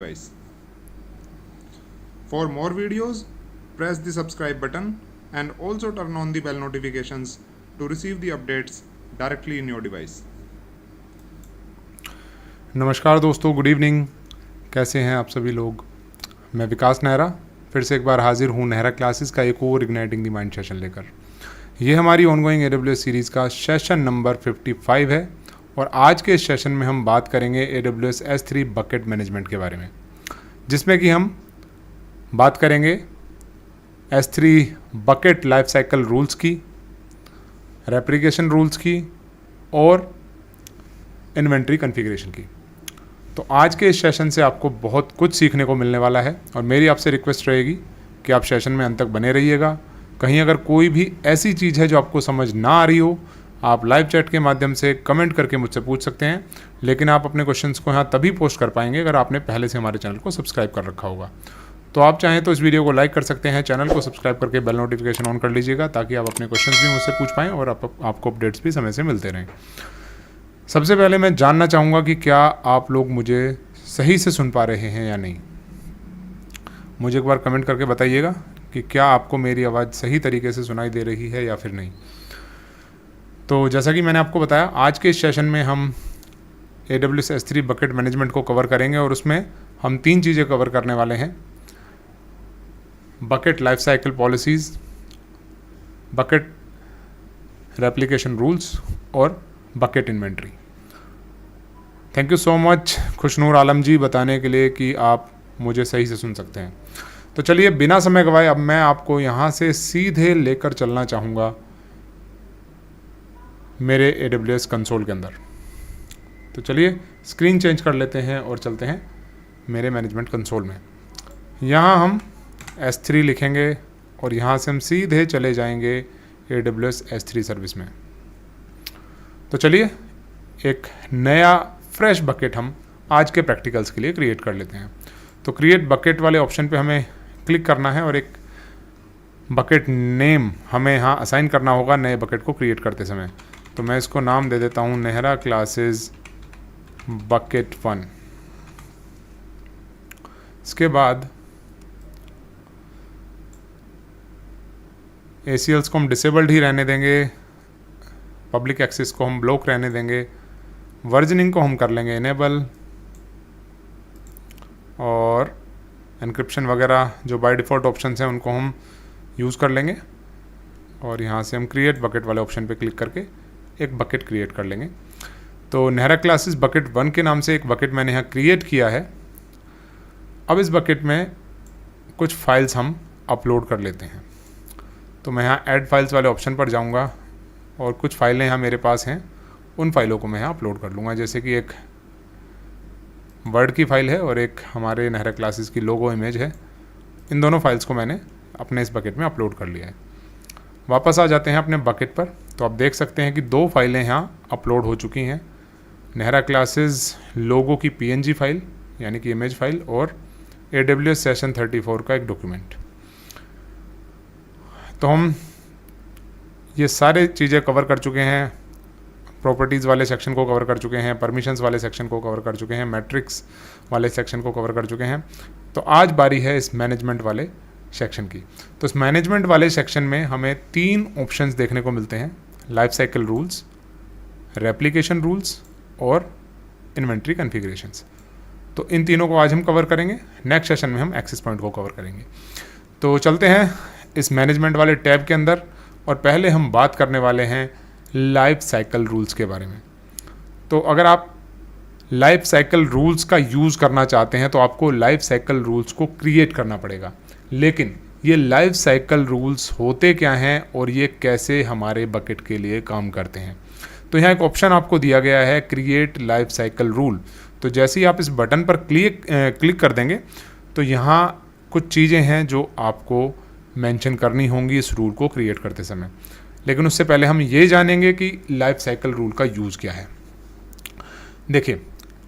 device. For more videos, press the subscribe button and also turn on the bell notifications to receive the updates directly in your device. नमस्कार दोस्तों, good evening. कैसे हैं आप सभी लोग। मैं विकास नेहरा फिर से एक बार हाजिर हूँ नेहरा क्लासेस का एक और इग्नाइटिंग द माइंड सेशन लेकर। ये हमारी ऑनगोइंग AWS सीरीज़ का सेशन नंबर 55 है और आज के इस सेशन में हम बात करेंगे AWS S3 बकेट मैनेजमेंट के बारे में, जिसमें कि हम बात करेंगे S3 bucket life cycle rules की, रेप्लिकेशन रूल्स की और इन्वेंट्री कॉन्फ़िगरेशन की। तो आज के इस सेशन से आपको बहुत कुछ सीखने को मिलने वाला है और मेरी आपसे रिक्वेस्ट रहेगी कि आप सेशन में अंत तक बने रहिएगा। कहीं अगर कोई भी ऐसी चीज़ है जो आपको समझ ना आ रही हो, आप लाइव चैट के माध्यम से कमेंट करके मुझसे पूछ सकते हैं, लेकिन आप अपने क्वेश्चंस को यहाँ तभी पोस्ट कर पाएंगे अगर आपने पहले से हमारे चैनल को सब्सक्राइब कर रखा होगा। तो आप चाहें तो इस वीडियो को लाइक कर सकते हैं, चैनल को सब्सक्राइब करके बेल नोटिफिकेशन ऑन कर लीजिएगा ताकि आप अपने क्वेश्चंस भी मुझसे पूछ पाएँ और आपको अपडेट्स भी समय से मिलते रहें। सबसे पहले मैं जानना चाहूँगा कि क्या आप लोग मुझे सही से सुन पा रहे हैं या नहीं। मुझे एक बार कमेंट करके बताइएगा कि क्या आपको मेरी आवाज़ सही तरीके से सुनाई दे रही है या फिर नहीं। तो जैसा कि मैंने आपको बताया, आज के इस सेशन में हम AWS S3 बकेट मैनेजमेंट को कवर करेंगे और उसमें हम 3 चीज़ें कवर करने वाले हैं: bucket life cycle policies, bucket replication rules और bucket inventory. Thank you so much Khushnoor Alam ji बताने के लिए कि आप मुझे सही से सुन सकते हैं। तो चलिए बिना समय गवाए अब मैं आपको यहाँ से सीधे लेकर चलना चाहूँगा मेरे AWS कंसोल के अंदर। तो चलिए स्क्रीन चेंज कर लेते हैं और चलते हैं मेरे मैनेजमेंट कंसोल में। यहाँ हम S3 लिखेंगे और यहाँ से हम सीधे चले जाएंगे AWS S3 सर्विस में। तो चलिए एक नया फ्रेश बकेट हम आज के प्रैक्टिकल्स के लिए क्रिएट कर लेते हैं। तो क्रिएट बकेट वाले ऑप्शन पे हमें क्लिक करना है और एक बकेट नेम हमें यहाँ असाइन करना होगा नए बकेट को क्रिएट करते समय। तो मैं इसको नाम दे देता हूँ नेहरा क्लासेस बकेट 1। इसके बाद ACLs को हम डिसेबल्ड ही रहने देंगे, पब्लिक एक्सेस को हम ब्लॉक रहने देंगे, वर्जनिंग को हम कर लेंगे इनेबल और एन्क्रिप्शन वगैरह जो बाय डिफ़ॉल्ट ऑप्शंस हैं उनको हम यूज़ कर लेंगे। और यहाँ से हम क्रिएट बकेट वाले ऑप्शन पे क्लिक करके एक बकेट क्रिएट कर लेंगे। तो नेहरा क्लासेस बकेट 1 के नाम से एक बकेट मैंने यहाँ क्रिएट किया है। अब इस बकेट में कुछ फाइल्स हम अपलोड कर लेते हैं। तो मैं यहाँ ऐड फाइल्स वाले ऑप्शन पर जाऊँगा और कुछ फाइलें यहाँ मेरे पास हैं, उन फाइलों को मैं यहाँ अपलोड कर लूँगा। जैसे कि एक वर्ड की फ़ाइल है और एक हमारे नेहरा क्लासेस की लोगो इमेज है। इन दोनों फाइल्स को मैंने अपने इस बकेट में अपलोड कर लिया है। वापस आ जाते हैं अपने बकेट पर। तो आप देख सकते हैं कि 2 फाइलें यहाँ अपलोड हो चुकी हैं, नेहरा क्लासेस लोगो की PNG फाइल यानी कि इमेज फाइल और AWS सेशन 34 का एक डॉक्यूमेंट। तो हम ये सारे चीज़ें कवर कर चुके हैं। प्रॉपर्टीज़ वाले सेक्शन को कवर कर चुके हैं, परमिशंस वाले सेक्शन को कवर कर चुके हैं, मैट्रिक्स वाले सेक्शन को कवर कर चुके हैं। तो आज बारी है इस मैनेजमेंट वाले सेक्शन की। तो इस मैनेजमेंट वाले सेक्शन में हमें 3 ऑप्शंस देखने को मिलते हैं: life cycle rules, replication rules और इन्वेंट्री कॉन्फ़िगरेशंस। तो इन तीनों को आज हम कवर करेंगे। नेक्स्ट सेशन में हम एक्सेस पॉइंट को कवर करेंगे। तो चलते हैं इस मैनेजमेंट वाले टैब के अंदर और पहले हम बात करने वाले हैं लाइफ साइकिल रूल्स के बारे में। तो अगर आप लाइफ साइकिल रूल्स का यूज़ करना चाहते हैं तो आपको लाइफ साइकिल रूल्स को क्रिएट करना पड़ेगा। लेकिन ये लाइफ साइकिल रूल्स होते क्या हैं और ये कैसे हमारे बकेट के लिए काम करते हैं। तो यहाँ एक ऑप्शन आपको दिया गया है क्रिएट लाइफ साइकिल रूल। तो जैसे ही आप इस बटन पर क्लिक कर देंगे तो यहाँ कुछ चीज़ें हैं जो आपको मेंशन करनी होंगी इस रूल को क्रिएट करते समय। लेकिन उससे पहले हम ये जानेंगे कि लाइफ साइकिल रूल का यूज़ क्या है। देखिए,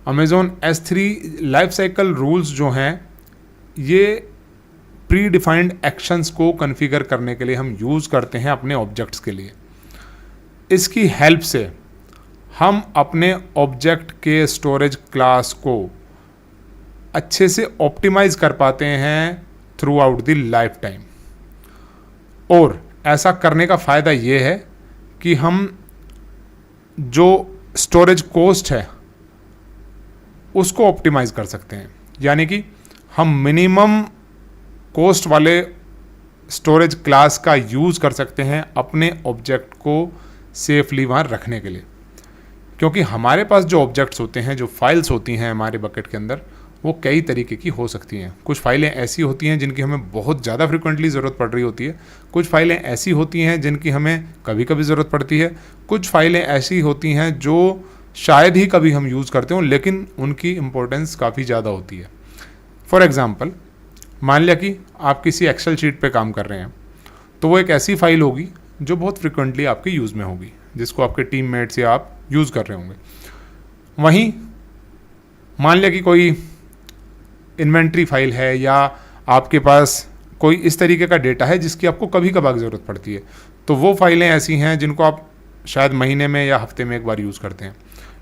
Amazon S3 life cycle rules जो हैं ये प्री डिफाइंड एक्शंस को कॉन्फ़िगर करने के लिए हम यूज़ करते हैं अपने ऑब्जेक्ट्स के लिए। इसकी हेल्प से हम अपने ऑब्जेक्ट के स्टोरेज क्लास को अच्छे से ऑप्टिमाइज कर पाते हैं through out the life time. और ऐसा करने का फ़ायदा ये है कि हम जो स्टोरेज कॉस्ट है उसको ऑप्टिमाइज कर सकते हैं, यानी कि हम मिनिमम कॉस्ट वाले स्टोरेज क्लास का यूज़ कर सकते हैं अपने ऑब्जेक्ट को सेफली वहाँ रखने के लिए। क्योंकि हमारे पास जो ऑब्जेक्ट्स होते हैं, जो फाइल्स होती हैं हमारे बकेट के अंदर, वो कई तरीके की हो सकती हैं। कुछ फाइलें ऐसी होती हैं जिनकी हमें बहुत ज़्यादा फ्रिक्वेंटली ज़रूरत पड़ रही होती है, कुछ फाइलें ऐसी होती हैं जिनकी हमें कभी कभी ज़रूरत पड़ती है, कुछ फाइलें ऐसी होती हैं जो शायद ही कभी हम यूज़ करते हों लेकिन उनकी इम्पोर्टेंस काफ़ी ज़्यादा होती है। फॉर एग्ज़ाम्पल, मान लिया कि आप किसी एक्सेल शीट पे काम कर रहे हैं, तो वो एक ऐसी फाइल होगी जो बहुत फ्रिक्वेंटली आपके यूज़ में होगी, जिसको आपके टीममेट्स या आप यूज़ कर रहे होंगे। वहीं मान लिया कि कोई इन्वेंट्री फाइल है या आपके पास कोई इस तरीके का डेटा है जिसकी आपको कभी कभार ज़रूरत पड़ती है, तो वो फाइलें ऐसी हैं जिनको आप शायद महीने में या हफ्ते में एक बार यूज़ करते हैं।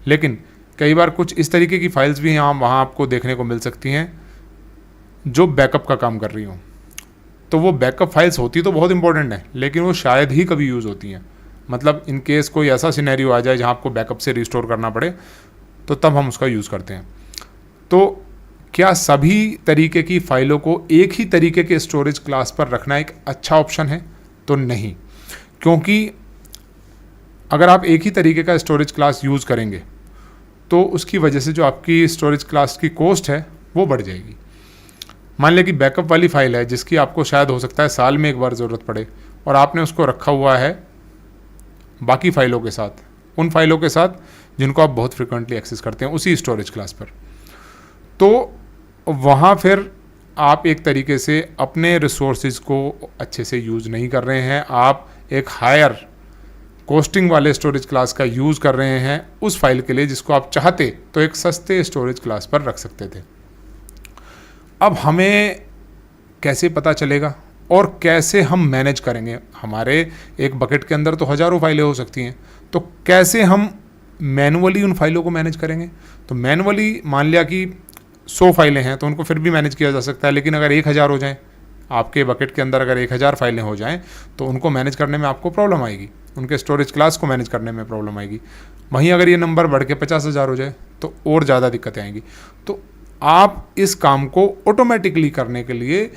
लेकिन कई बार कुछ इस तरीके की फाइल्स भी यहाँ वहाँ आपको देखने को मिल सकती हैं जो बैकअप का काम कर रही हों। तो वो बैकअप फाइल्स होती तो बहुत इंपॉर्टेंट है, लेकिन वो शायद ही कभी यूज़ होती हैं। मतलब इन केस कोई ऐसा सिनेरियो आ जाए जहाँ आपको बैकअप से रिस्टोर करना पड़े, तो तब हम उसका यूज़ करते हैं। तो क्या सभी तरीके की फ़ाइलों को एक ही तरीके के स्टोरेज क्लास पर रखना एक अच्छा ऑप्शन है? तो नहीं, क्योंकि अगर आप एक ही तरीके का स्टोरेज क्लास यूज़ करेंगे तो उसकी वजह से जो आपकी स्टोरेज क्लास की कॉस्ट है वो बढ़ जाएगी। मान लें कि बैकअप वाली फ़ाइल है जिसकी आपको शायद हो सकता है साल में एक बार ज़रूरत पड़े, और आपने उसको रखा हुआ है बाकी फ़ाइलों के साथ, उन फाइलों के साथ जिनको आप बहुत फ्रिक्वेंटली एक्सेस करते हैं उसी स्टोरेज क्लास पर। तो वहाँ फिर आप एक तरीके से अपने रिसोर्सेज को अच्छे से यूज़ नहीं कर रहे हैं, आप एक हायर कोस्टिंग वाले स्टोरेज क्लास का यूज़ कर रहे हैं उस फाइल के लिए जिसको आप चाहते तो एक सस्ते स्टोरेज क्लास पर रख सकते थे। अब हमें कैसे पता चलेगा और कैसे हम मैनेज करेंगे? हमारे एक बकेट के अंदर तो हज़ारों फाइलें हो सकती हैं, तो कैसे हम मैनुअली उन फाइलों को मैनेज करेंगे? तो मैनुअली मान लिया कि 100 फाइलें हैं तो उनको फिर भी मैनेज किया जा सकता है, लेकिन अगर 1000 हो जाएं, आपके बकेट के अंदर अगर 1000 फाइलें हो जाएं तो उनको मैनेज करने में आपको प्रॉब्लम आएगी, उनके स्टोरेज क्लास को मैनेज करने में प्रॉब्लम आएगी। वहीं अगर ये नंबर बढ़ के 50,000 हो जाए तो और ज़्यादा दिक्कतें आएंगी। तो आप इस काम को ऑटोमेटिकली करने के लिए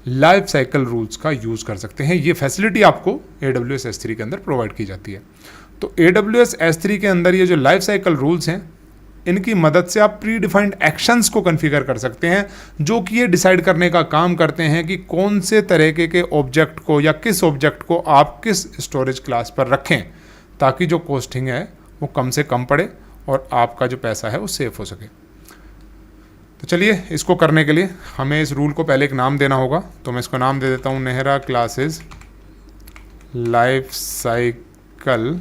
लाइफ साइकिल रूल्स का यूज़ कर सकते हैं। ये फैसिलिटी आपको AWS S3 के अंदर प्रोवाइड की जाती है। तो AWS S3 के अंदर ये जो लाइफ साइकिल रूल्स हैं, इनकी मदद से आप प्री डिफाइंड एक्शंस को कॉन्फ़िगर कर सकते हैं, जो कि ये डिसाइड करने का काम करते हैं कि कौन से तरीके के ऑब्जेक्ट को या किस ऑब्जेक्ट को आप किस स्टोरेज क्लास पर रखें, ताकि जो कॉस्टिंग है वो कम से कम पड़े और आपका जो पैसा है वो सेफ हो सके। तो चलिए, इसको करने के लिए हमें इस रूल को पहले एक नाम देना होगा। तो मैं इसको नाम दे देता हूँ Nehra classes life cycle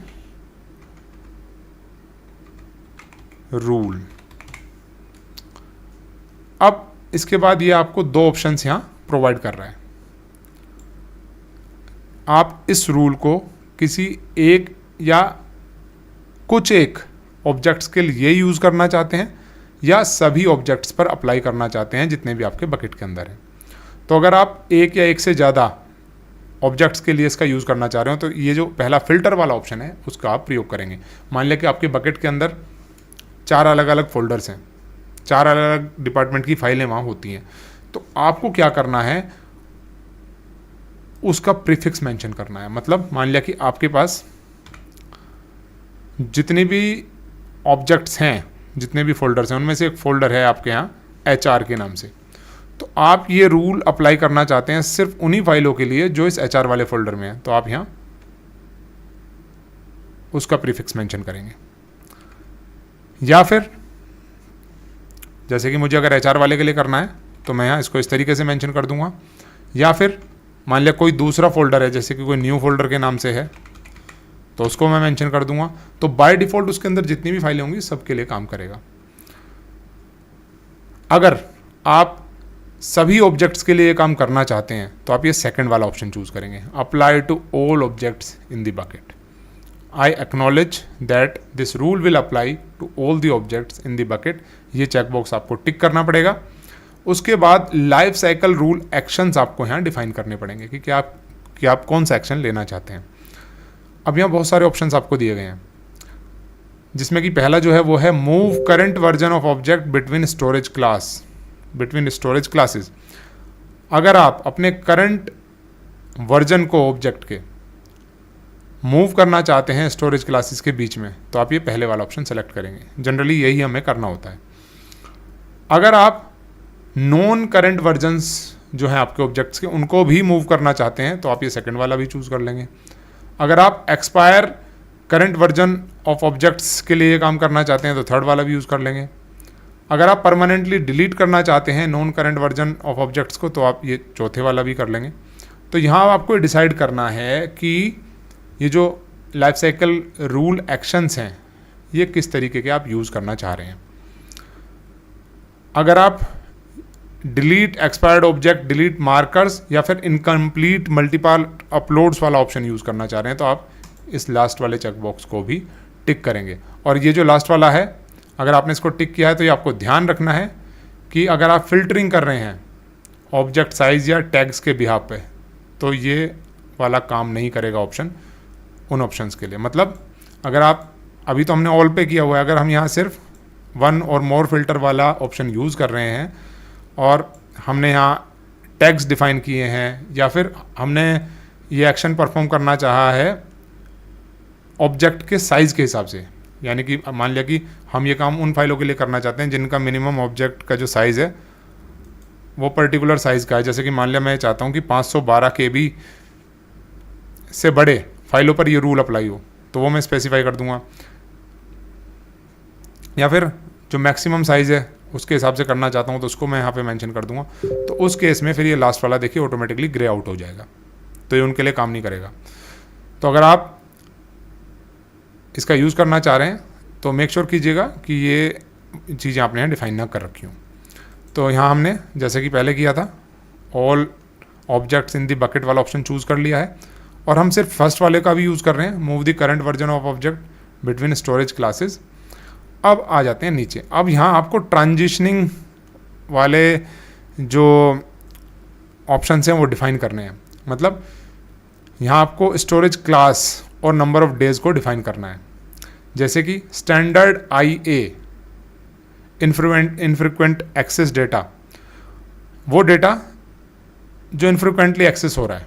rule. अब इसके बाद ये आपको 2 ऑप्शंस यहाँ प्रोवाइड कर रहा है। आप इस रूल को किसी एक या कुछ एक ऑब्जेक्ट्स के लिए यूज़ करना चाहते हैं या सभी ऑब्जेक्ट्स पर अप्लाई करना चाहते हैं जितने भी आपके बकेट के अंदर हैं। तो अगर आप एक या एक से ज़्यादा ऑब्जेक्ट्स के लिए इसका यूज़ करना चाह रहे हो तो ये जो पहला फ़िल्टर वाला ऑप्शन है उसका आप प्रयोग करेंगे। मान लें कि आपके बकेट के अंदर 4 अलग अलग फोल्डर्स हैं, 4 अलग अलग डिपार्टमेंट की फाइलें वहाँ होती हैं। तो आपको क्या करना है, उसका प्रीफिक्स मेंशन करना है। मतलब मान लिया कि आपके पास जितनी भी ऑब्जेक्ट्स हैं, जितने भी फोल्डर्स हैं, उनमें से एक फ़ोल्डर है आपके यहाँ HR के नाम से। तो आप ये रूल अप्लाई करना चाहते हैं सिर्फ उन्हीं फाइलों के लिए जो इस HR वाले फोल्डर में है। तो आप यहाँ उसका प्रीफिक्स मेंशन करेंगे। या फिर जैसे कि मुझे अगर HR वाले के लिए करना है तो मैं यहाँ इसको इस तरीके से मेंशन कर दूंगा। या फिर मान लिया कोई दूसरा फोल्डर है, जैसे कि कोई न्यू फोल्डर के नाम से है, तो उसको मैं मेंशन कर दूंगा। तो बाय डिफ़ॉल्ट उसके अंदर जितनी भी फाइलें होंगी सबके लिए काम करेगा। अगर आप सभी ऑब्जेक्ट्स के लिए ये काम करना चाहते हैं तो आप ये सेकंड वाला ऑप्शन चूज करेंगे, apply to all objects in the bucket. I acknowledge that this rule will apply to all the objects in the bucket. ये चेकबॉक्स आपको टिक करना पड़ेगा। उसके बाद लाइफ साइकिल रूल एक्शंस आपको यहाँ डिफाइन करने पड़ेंगे कि आप कौन सा एक्शन लेना चाहते हैं। अब यहाँ बहुत सारे ऑप्शंस आपको दिए गए हैं, जिसमें कि पहला जो है वो है move current version of object between storage classes. अगर आप अपने करंट वर्जन को ऑब्जेक्ट के मूव करना चाहते हैं स्टोरेज क्लासेस के बीच में, तो आप ये पहले वाला ऑप्शन सेलेक्ट करेंगे। जनरली यही हमें करना होता है। अगर आप नॉन करंट वर्जन्स जो हैं आपके ऑब्जेक्ट्स के, उनको भी मूव करना चाहते हैं, तो आप ये सेकंड वाला भी चूज कर लेंगे। अगर आप expire current version of objects के लिए काम करना चाहते हैं, तो थर्ड वाला भी यूज़ कर लेंगे। अगर आप परमानेंटली डिलीट करना चाहते हैं non current version of objects को, तो आप ये चौथे वाला भी कर लेंगे। तो यहाँ आपको डिसाइड करना है कि ये जो लाइफ साइकिल रूल एक्शंस हैं, ये किस तरीके के आप यूज़ करना चाह रहे हैं। अगर आप delete expired object, delete markers या फिर इनकम्प्लीट मल्टीपल अपलोड्स वाला ऑप्शन यूज़ करना चाह रहे हैं, तो आप इस लास्ट वाले चेक बॉक्स को भी टिक करेंगे। और ये जो लास्ट वाला है, अगर आपने इसको टिक किया है, तो ये आपको ध्यान रखना है कि अगर आप फिल्टरिंग कर रहे हैं ऑब्जेक्ट साइज़ या टैग्स के बिहाफ पे, तो ये वाला काम नहीं करेगा ऑप्शन उन ऑप्शंस के लिए। मतलब अगर आप, अभी तो हमने ऑल पे किया हुआ है, अगर हम यहाँ सिर्फ वन और मोर फिल्टर वाला ऑप्शन यूज़ कर रहे हैं और हमने यहाँ टैग्स डिफाइन किए हैं, या फिर हमने ये एक्शन परफॉर्म करना चाहा है ऑब्जेक्ट के साइज़ के हिसाब से, यानी कि मान लिया कि हम ये काम उन फाइलों के लिए करना चाहते हैं जिनका मिनिमम ऑब्जेक्ट का जो साइज़ है वो पर्टिकुलर साइज़ का है। जैसे कि मान लिया मैं चाहता हूँ कि 512 KB से बड़े फाइलों पर ये रूल अप्लाई हो, तो वो मैं स्पेसिफाई कर दूंगा। या फिर जो मैक्सिमम साइज़ है उसके हिसाब से करना चाहता हूँ, तो उसको मैं यहाँ पे मेंशन कर दूंगा। तो उस केस में फिर ये लास्ट वाला देखिए ऑटोमेटिकली ग्रे आउट हो जाएगा, तो ये उनके लिए काम नहीं करेगा। तो अगर आप इसका यूज़ करना चाह रहे हैं, तो मेक श्योर कीजिएगा कि ये चीज़ें आपने यहाँ डिफाइन ना कर रखी हूँ। तो यहाँ हमने जैसे कि पहले किया था, all objects in the bucket वाला ऑप्शन चूज़ कर लिया है, और हम सिर्फ फर्स्ट वाले का भी यूज़ कर रहे हैं, move the current version of object between storage classes. अब आ जाते हैं नीचे। अब यहाँ आपको ट्रांजिशनिंग वाले जो ऑप्शंस हैं वो डिफाइन करने हैं। मतलब यहाँ आपको स्टोरेज क्लास और नंबर ऑफ डेज को डिफाइन करना है। जैसे कि standard IA infrequent access data, वो डेटा जो इनफ्रीक्वेंटली एक्सेस हो रहा है,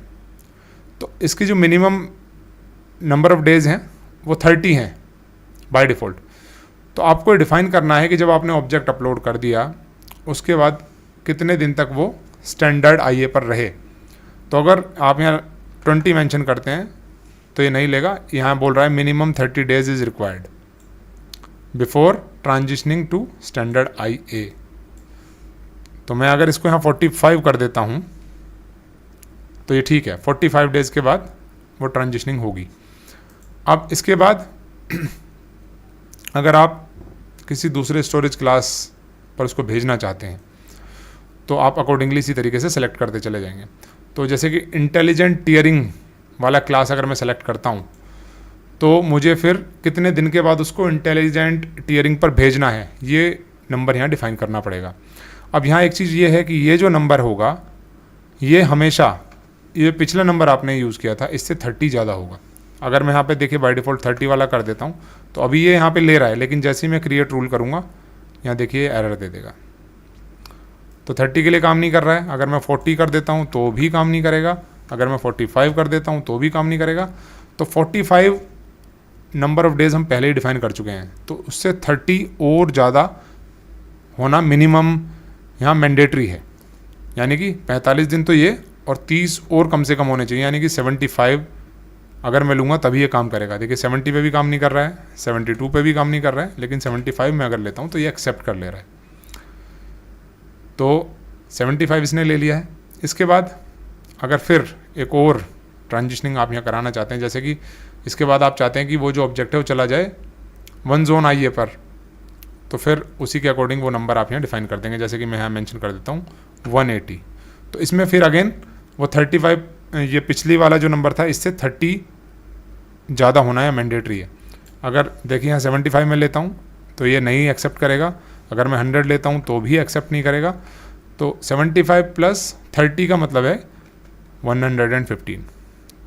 तो इसकी जो मिनिमम नंबर ऑफ डेज हैं वो 30 हैं बाय डिफ़ॉल्ट। तो आपको डिफ़ाइन करना है कि जब आपने ऑब्जेक्ट अपलोड कर दिया उसके बाद कितने दिन तक वो स्टैंडर्ड IA पर रहे। तो अगर आप यहाँ 20 मेंशन करते हैं तो ये नहीं लेगा। यहाँ बोल रहा है minimum 30 days is required before transitioning to standard IA। तो मैं अगर इसको यहाँ 45 कर देता हूँ तो ये ठीक है, 45 डेज़ के बाद वो ट्रांजिशनिंग होगी। अब इसके बाद अगर आप किसी दूसरे स्टोरेज क्लास पर उसको भेजना चाहते हैं, तो आप अकॉर्डिंगली इसी तरीके से सेलेक्ट करते चले जाएंगे। तो जैसे कि इंटेलिजेंट टीयरिंग वाला क्लास अगर मैं सेलेक्ट करता हूँ, तो मुझे फिर कितने दिन के बाद उसको इंटेलिजेंट टीयरिंग पर भेजना है, ये नंबर यहाँ डिफाइन करना पड़ेगा। अब यहाँ एक चीज़ ये है कि ये जो नंबर होगा ये हमेशा, ये पिछला नंबर आपने यूज़ किया था इससे 30 ज़्यादा होगा। अगर मैं यहाँ पे देखिए बाय डिफ़ॉल्ट 30 वाला कर देता हूँ, तो अभी ये यहाँ पे ले रहा है, लेकिन जैसे ही मैं क्रिएट रूल करूँगा यहाँ देखिए एरर दे देगा। तो 30 के लिए काम नहीं कर रहा है। अगर मैं 40 कर देता हूँ तो भी काम नहीं करेगा, अगर मैं 45 कर देता हूँ तो भी काम नहीं करेगा। तो 45 नंबर ऑफ डेज़ हम पहले ही डिफाइन कर चुके हैं, तो उससे 30 और ज़्यादा होना मिनिमम यहाँ मैंडेटरी है। यानी कि 45 दिन तो ये, और 30 और कम से कम होने चाहिए, यानी कि 75 अगर मैं लूँगा तभी ये काम करेगा। देखिए 70 पे भी काम नहीं कर रहा है, 72 पे भी काम नहीं कर रहा है, लेकिन 75 में अगर लेता हूँ तो ये एक्सेप्ट कर ले रहा है। तो 75 इसने ले लिया है। इसके बाद अगर फिर एक और ट्रांजिशनिंग आप यहाँ कराना चाहते हैं, जैसे कि इसके बाद आप चाहते हैं कि वो जो ऑब्जेक्ट है वो चला जाए 1 जोन IA पर, तो फिर उसी के अकॉर्डिंग वो नंबर आप यहाँ डिफाइन कर देंगे। जैसे कि मैं यहाँ मेंशन कर देता हूँ 180। तो इसमें फिर अगेन वो 35, ये पिछली वाला जो नंबर था इससे 30 ज़्यादा होना है, मैंडेटरी है। अगर देखिए यहाँ 75 में लेता हूँ तो ये नहीं एक्सेप्ट करेगा, अगर मैं 100 लेता हूँ तो भी एक्सेप्ट नहीं करेगा। तो 75 प्लस 30 का मतलब है 115,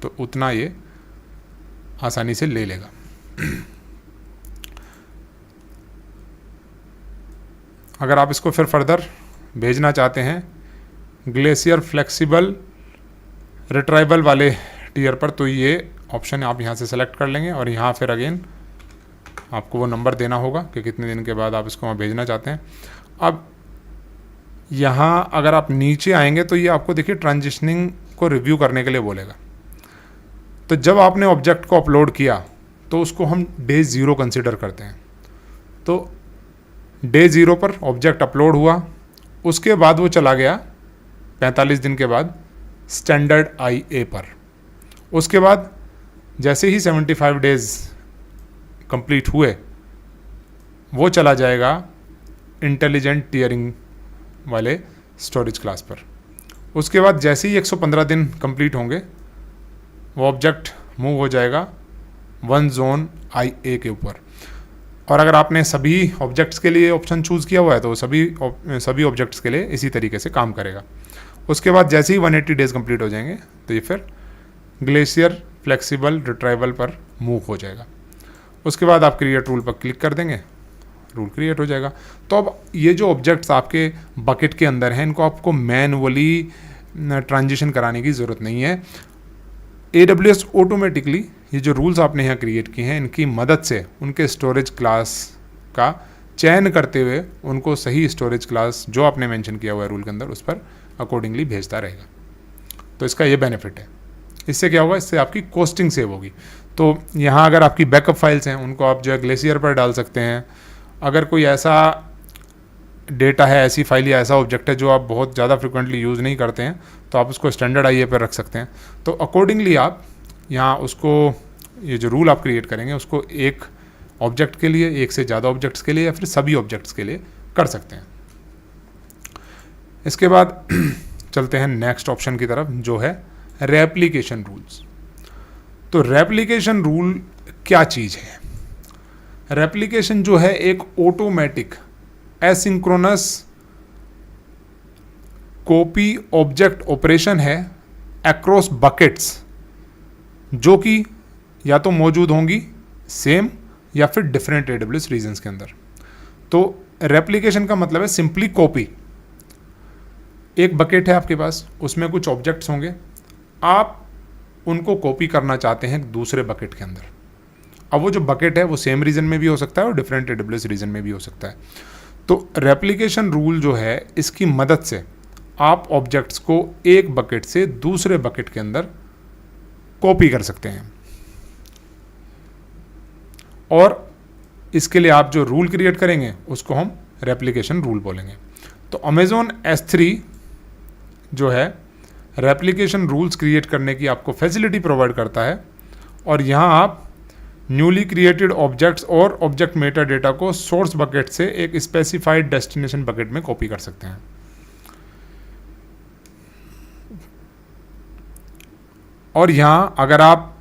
तो उतना ये आसानी से ले लेगा। अगर आप इसको फिर फर्दर भेजना चाहते हैं ग्लेशियर फ्लेक्सिबल रिट्राइबल वाले टीयर पर, तो ये ऑप्शन आप यहाँ से सेलेक्ट कर लेंगे और यहाँ फिर अगेन आपको वो नंबर देना होगा कि कितने दिन के बाद आप इसको वहाँ भेजना चाहते हैं। अब यहाँ अगर आप नीचे आएंगे तो ये आपको देखिए ट्रांजिशनिंग को रिव्यू करने के लिए बोलेगा। तो जब आपने ऑब्जेक्ट को अपलोड किया तो उसको हम डे 0 कंसिडर करते हैं। तो डे 0 पर ऑब्जेक्ट अपलोड हुआ, उसके बाद वो चला गया 45 दिन के बाद स्टैंडर्ड IA पर। उसके बाद जैसे ही 75 डेज कंप्लीट हुए वो चला जाएगा इंटेलिजेंट टियरिंग वाले स्टोरेज क्लास पर। उसके बाद जैसे ही 115 दिन कंप्लीट होंगे वो ऑब्जेक्ट मूव हो जाएगा 1 जोन IA के ऊपर। और अगर आपने सभी ऑब्जेक्ट्स के लिए ऑप्शन चूज़ किया हुआ है तो सभी ऑब्जेक्ट्स के लिए इसी तरीके से काम करेगा। उसके बाद जैसे ही 180 डेज कंप्लीट हो जाएंगे तो ये फिर ग्लेशियर फ्लेक्सिबल रिट्राइवल पर मूव हो जाएगा। उसके बाद आप क्रिएट रूल पर क्लिक कर देंगे, रूल क्रिएट हो जाएगा। तो अब ये जो ऑब्जेक्ट्स आपके बकेट के अंदर हैं इनको आपको मैनुअली ट्रांजिशन कराने की ज़रूरत नहीं है। AWS ऑटोमेटिकली ये जो रूल्स आपने यहाँ क्रिएट किए हैं इनकी मदद से उनके स्टोरेज क्लास का चयन करते हुए उनको सही स्टोरेज क्लास जो आपने मेंशन किया हुआ है रूल के अंदर उस पर अकॉर्डिंगली भेजता रहेगा। तो इसका ये बेनिफिट है। इससे क्या होगा, इससे आपकी कॉस्टिंग सेव होगी। तो यहाँ अगर आपकी बैकअप फाइल्स हैं उनको आप जो है ग्लेशियर पर डाल सकते हैं। अगर कोई ऐसा डेटा है, ऐसी फाइल या ऐसा ऑब्जेक्ट है जो आप बहुत ज़्यादा फ्रिक्वेंटली यूज़ नहीं करते हैं तो आप उसको स्टैंडर्ड IA पर रख सकते हैं। तो अकॉर्डिंगली आप यहाँ उसको ये जो रूल आप क्रिएट करेंगे उसको एक ऑब्जेक्ट के लिए, एक से ज़्यादा ऑब्जेक्ट्स के लिए या फिर सभी ऑब्जेक्ट्स के लिए कर सकते हैं। इसके बाद चलते हैं नेक्स्ट ऑप्शन की तरफ जो है रेप्लिकेशन रूल्स। तो रेप्लिकेशन रूल क्या चीज़ है? रेप्लिकेशन जो है एक automatic asynchronous copy object operation है अक्रॉस बकेट्स जो कि या तो मौजूद होंगी सेम या फिर डिफरेंट AWS रीजन्स के अंदर। तो रेप्लिकेशन का मतलब है सिंपली कॉपी। एक बकेट है आपके पास, उसमें कुछ ऑब्जेक्ट्स होंगे, आप उनको कॉपी करना चाहते हैं दूसरे बकेट के अंदर। अब वो जो बकेट है वो सेम रीजन में भी हो सकता है और डिफरेंट AWS रीजन में भी हो सकता है। तो रेप्लिकेशन रूल जो है इसकी मदद से आप ऑब्जेक्ट्स को एक बकेट से दूसरे बकेट के अंदर कॉपी कर सकते हैं। और इसके लिए आप जो रूल क्रिएट करेंगे उसको हम रेप्लिकेशन रूल बोलेंगे। तो Amazon S3 जो है रेप्लिकेशन रूल्स क्रिएट करने की आपको फैसिलिटी प्रोवाइड करता है और यहाँ आप न्यूली क्रिएटेड ऑब्जेक्ट्स और ऑब्जेक्ट मेटा डेटा को सोर्स बकेट से एक स्पेसिफाइड डेस्टिनेशन बकेट में कॉपी कर सकते हैं। और यहाँ अगर आप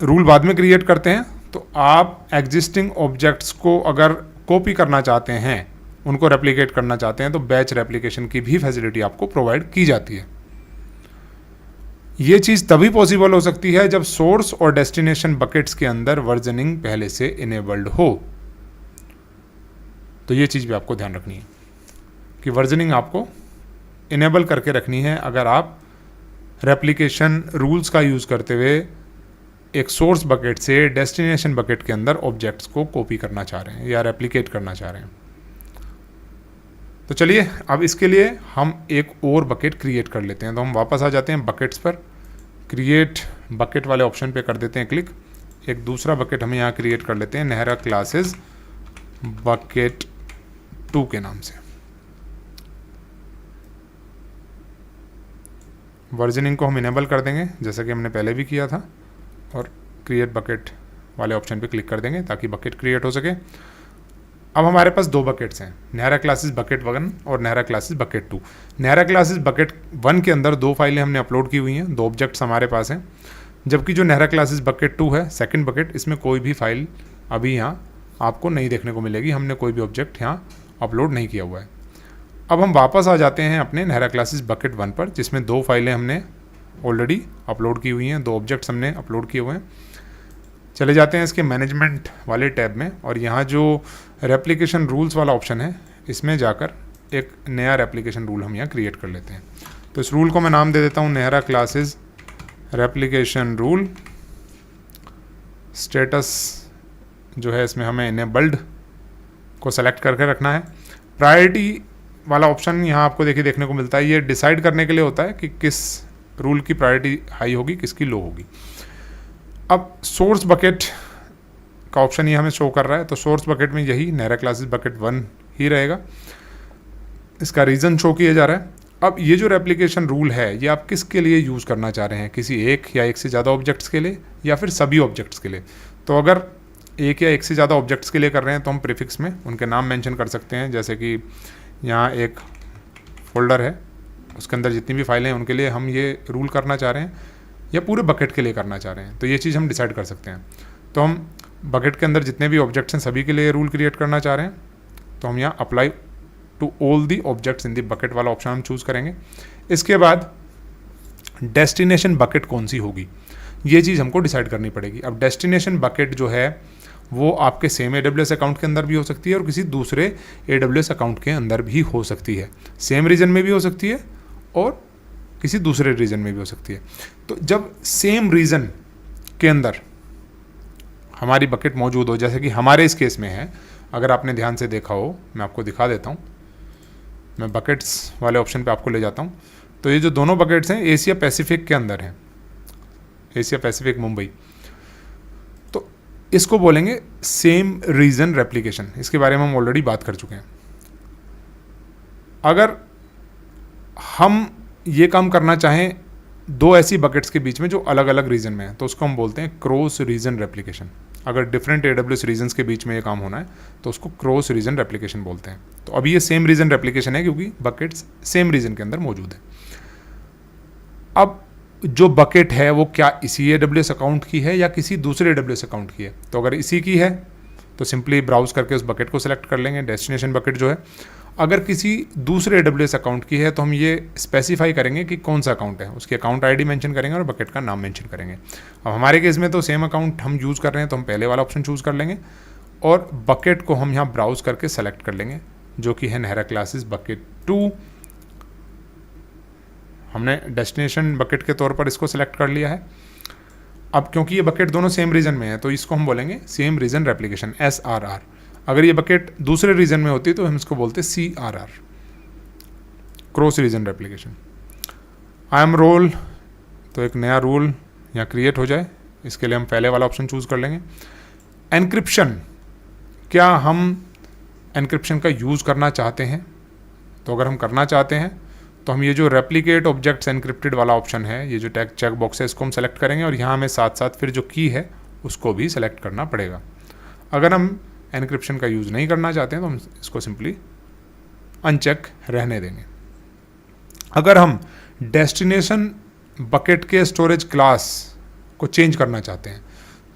रूल बाद में क्रिएट करते हैं तो आप एग्जिस्टिंग ऑब्जेक्ट्स को अगर कॉपी करना चाहते हैं, उनको रेप्लिकेट करना चाहते हैं तो बैच रेप्लिकेशन की भी फैसिलिटी आपको प्रोवाइड की जाती है। ये चीज़ तभी पॉसिबल हो सकती है जब सोर्स और डेस्टिनेशन बकेट्स के अंदर वर्जनिंग पहले से इनेबल्ड हो। तो ये चीज़ भी आपको ध्यान रखनी है कि वर्जनिंग आपको इनेबल करके रखनी है अगर आप रेप्लिकेशन रूल्स का यूज़ करते हुए एक सोर्स बकेट से डेस्टिनेशन बकेट के अंदर ऑब्जेक्ट्स को कॉपी करना चाह रहे हैं या रेप्लिकेट करना चाह रहे हैं। तो चलिए अब इसके लिए हम एक और बकेट क्रिएट कर लेते हैं। तो हम वापस आ जाते हैं बकेट्स पर, क्रिएट बकेट वाले ऑप्शन पे कर देते हैं क्लिक। एक दूसरा बकेट हम यहाँ क्रिएट कर लेते हैं नेहरा क्लासेस बकेट 2 के नाम से। वर्जनिंग को हम इनेबल कर देंगे जैसा कि हमने पहले भी किया था और क्रिएट बकेट वाले ऑप्शन पे क्लिक कर देंगे ताकि बकेट क्रिएट हो सके। अब हमारे पास 2 बकेट्स हैं, नेहरा क्लासेस बकेट 1 और Nehra classes bucket 2। Nehra classes bucket 1 के अंदर 2 फाइलें हमने अपलोड की हुई हैं, 2 ऑब्जेक्ट्स हमारे पास हैं, जबकि जो नेहरा क्लासेस बकेट 2 है सेकंड बकेट, इसमें कोई भी फाइल अभी यहाँ आपको नहीं देखने को मिलेगी। हमने कोई भी ऑब्जेक्ट यहाँ अपलोड नहीं किया हुआ है। अब हम वापस आ जाते हैं अपने नेहरा क्लासेस बकेट 1 पर, जिसमें 2 फाइलें हमने ऑलरेडी अपलोड की हुई हैं, 2 ऑब्जेक्ट्स हमने अपलोड किए हुए हैं। चले जाते हैं इसके मैनेजमेंट वाले टैब में, और यहाँ जो रेप्लिकेशन रूल्स वाला ऑप्शन है इसमें जाकर एक नया रेप्लिकेशन रूल हम यहाँ क्रिएट कर लेते हैं। तो इस रूल को मैं नाम दे देता हूँ Nehra classes replication rule. Status जो है इसमें हमें इनेबल्ड को सेलेक्ट करके रखना है। प्रायोरिटी वाला ऑप्शन यहाँ आपको देखने को मिलता है, ये डिसाइड करने के लिए होता है कि किस रूल की प्रायोरिटी हाई होगी, किसकी लो होगी। अब सोर्स बकेट का ऑप्शन ये हमें शो कर रहा है, तो सोर्स बकेट में यही नेहरा क्लासेस बकेट 1 ही रहेगा। इसका रीज़न शो किया जा रहा है। अब ये जो रेप्लिकेशन रूल है ये आप किसके लिए यूज़ करना चाह रहे हैं, किसी एक या एक से ज़्यादा ऑब्जेक्ट्स के लिए या फिर सभी ऑब्जेक्ट्स के लिए। तो अगर एक या एक से ज़्यादा ऑब्जेक्ट्स के लिए कर रहे हैं तो हम प्रीफिक्स में उनके नाम मेंशन कर सकते हैं, जैसे कि यहाँ एक फोल्डर है उसके अंदर जितनी भी फाइलें हैं उनके लिए हम ये रूल करना चाह रहे हैं, या पूरे बकेट के लिए करना चाह रहे हैं, तो ये चीज़ हम डिसाइड कर सकते हैं। तो हम बकेट के अंदर जितने भी ऑब्जेक्ट्स हैं सभी के लिए रूल क्रिएट करना चाह रहे हैं, तो हम यहाँ apply to all the objects in the bucket वाला ऑप्शन हम चूज़ करेंगे। इसके बाद डेस्टिनेशन बकेट कौन सी होगी ये चीज़ हमको डिसाइड करनी पड़ेगी। अब डेस्टिनेशन बकेट जो है वो आपके सेम AWS अकाउंट के अंदर भी हो सकती है और किसी दूसरे AWS अकाउंट के अंदर भी हो सकती है, सेम रीजन में भी हो सकती है और किसी दूसरे रीजन में भी हो सकती है। तो जब सेम रीजन के अंदर हमारी बकेट मौजूद हो, जैसे कि हमारे इस केस में है, अगर आपने ध्यान से देखा हो, मैं आपको दिखा देता हूँ, मैं बकेट्स वाले ऑप्शन पे आपको ले जाता हूँ। तो ये जो दोनों बकेट्स हैं एशिया पैसिफिक के अंदर हैं, एशिया पैसिफिक मुंबई, तो इसको बोलेंगे सेम रीजन रेप्लिकेशन। इसके बारे में हम ऑलरेडी बात कर चुके हैं। अगर हम ये काम करना चाहें दो ऐसी बकेट्स के बीच में जो अलग अलग रीजन में है, तो उसको हम बोलते हैं क्रॉस रीजन रेप्लिकेशन। अगर डिफरेंट AWS रीजन्स के बीच में ये काम होना है तो उसको क्रॉस रीजन रेप्लिकेशन बोलते हैं। तो अभी ये सेम रीजन रेप्लिकेशन है क्योंकि बकेट्स सेम रीजन के अंदर मौजूद है। अब जो बकेट है वो क्या इसी AWS अकाउंट की है या किसी दूसरे AWS अकाउंट की है, तो अगर इसी की है तो सिंपली ब्राउज करके उस बकेट को सिलेक्ट कर लेंगे, डेस्टिनेशन बकेट जो है। अगर किसी दूसरे AWS अकाउंट की है तो हम ये स्पेसिफाई करेंगे कि कौन सा अकाउंट है, उसकी अकाउंट ID मेंशन करेंगे और बकेट का नाम मेंशन करेंगे। अब हमारे केस में तो सेम अकाउंट हम यूज़ कर रहे हैं तो हम पहले वाला ऑप्शन चूज़ कर लेंगे और बकेट को हम यहाँ ब्राउज करके सेलेक्ट कर लेंगे, जो कि है नेहरा क्लासेस बकेट 2। हमने डेस्टिनेशन बकेट के तौर पर इसको सेलेक्ट कर लिया है। अब क्योंकि ये बकेट दोनों सेम रीजन में है तो इसको हम बोलेंगे सेम रीजन रेप्लिकेशन, SRR। अगर ये बकेट दूसरे रीजन में होती तो हम इसको बोलते CRR, cross region replication. IAM role, तो एक नया रूल यहाँ क्रिएट हो जाए, इसके लिए हम पहले वाला ऑप्शन चूज़ कर लेंगे। एनक्रिप्शन, क्या हम एनक्रिप्शन का यूज़ करना चाहते हैं, तो अगर हम करना चाहते हैं तो हम ये जो रेप्लिकेट ऑब्जेक्ट्स एनक्रिप्टेड वाला ऑप्शन है, ये जो टैग चेक बॉक्स है, इसको हम सेलेक्ट करेंगे और यहाँ हमें साथ साथ फिर जो की है उसको भी सेलेक्ट करना पड़ेगा। अगर हम एनक्रिप्शन का यूज़ नहीं करना चाहते हैं तो हम इसको सिंपली अनचेक रहने देंगे। अगर हम डेस्टिनेशन बकेट के स्टोरेज क्लास को चेंज करना चाहते हैं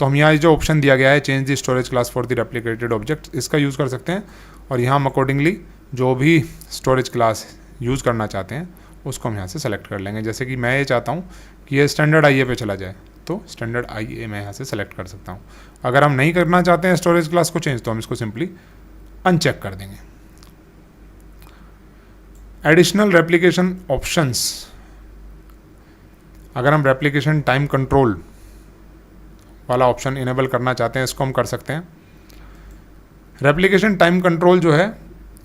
तो हम यहाँ जो ऑप्शन दिया गया है change the storage class for the replicated object, इसका यूज़ कर सकते हैं और यहाँ हम अकॉर्डिंगली जो भी स्टोरेज क्लास यूज़ करना चाहते हैं उसको हम यहाँ से सेलेक्ट कर लेंगे। जैसे कि मैं ये चाहता हूँ कि ये स्टैंडर्ड IA पे चला जाए तो स्टैंडर्ड IA मैं यहाँ से सेलेक्ट कर सकता हूँ। अगर हम नहीं करना चाहते हैं स्टोरेज क्लास को चेंज तो हम इसको सिंपली अनचेक कर देंगे। एडिशनल रेप्लिकेशन ऑप्शंस, अगर हम रेप्लिकेशन टाइम कंट्रोल वाला ऑप्शन इनेबल करना चाहते हैं इसको हम कर सकते हैं। रेप्लिकेशन टाइम कंट्रोल जो है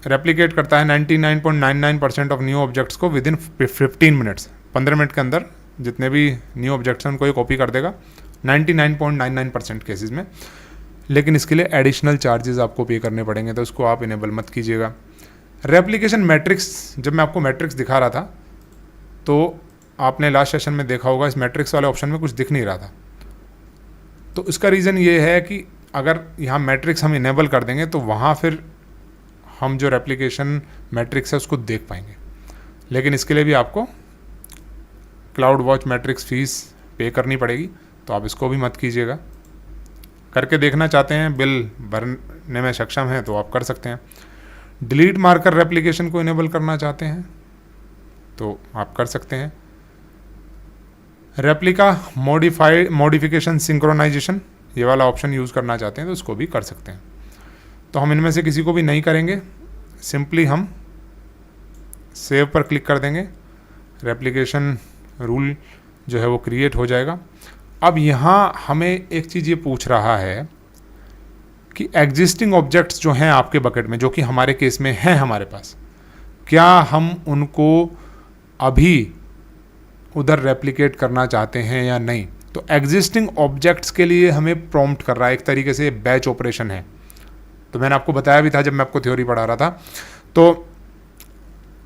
रेप्लिकेट करता है 99.99% ऑफ न्यू ऑब्जेक्ट्स को विद इन 15 मिनट्स। 15 मिनट के अंदर जितने भी न्यू ऑब्जेक्ट्स हैं उनको ये कॉपी कर देगा 99.99% केसेस में। लेकिन इसके लिए एडिशनल चार्जेस आपको पे करने पड़ेंगे, तो उसको आप इनेबल मत कीजिएगा। रेप्लिकेशन मैट्रिक्स, जब मैं आपको मैट्रिक्स दिखा रहा था तो आपने लास्ट सेशन में देखा होगा इस मैट्रिक्स वाले ऑप्शन में कुछ दिख नहीं रहा था। तो इसका रीज़न ये है कि अगर यहाँ मैट्रिक्स हम इनेबल कर देंगे तो वहाँ फिर हम जो रेप्लिकेशन मैट्रिक्स है उसको देख पाएंगे। लेकिन इसके लिए भी आपको क्लाउड वॉच मैट्रिक्स फीस पे करनी पड़ेगी, तो आप इसको भी मत कीजिएगा। करके देखना चाहते हैं, बिल भरने में सक्षम हैं तो आप कर सकते हैं। डिलीट मार्कर रेप्लिकेशन को इनेबल करना चाहते हैं तो आप कर सकते हैं। रेप्लिका मॉडिफिकेशन सिंक्रोनाइजेशन, ये वाला ऑप्शन यूज़ करना चाहते हैं तो इसको भी कर सकते हैं। तो हम इनमें से किसी को भी नहीं करेंगे, सिंपली हम सेव पर क्लिक कर देंगे, रेप्लिकेशन रूल जो है वो क्रिएट हो जाएगा। अब यहाँ हमें एक चीज़ ये पूछ रहा है कि एग्जिस्टिंग ऑब्जेक्ट्स जो हैं आपके बकेट में, जो कि हमारे केस में हैं हमारे पास, क्या हम उनको अभी उधर रेप्लिकेट करना चाहते हैं या नहीं। तो एग्जिस्टिंग ऑब्जेक्ट्स के लिए हमें प्रॉम्प्ट कर रहा है, एक तरीके से बैच ऑपरेशन है। तो मैंने आपको बताया भी था जब मैं आपको थ्योरी पढ़ा रहा था। तो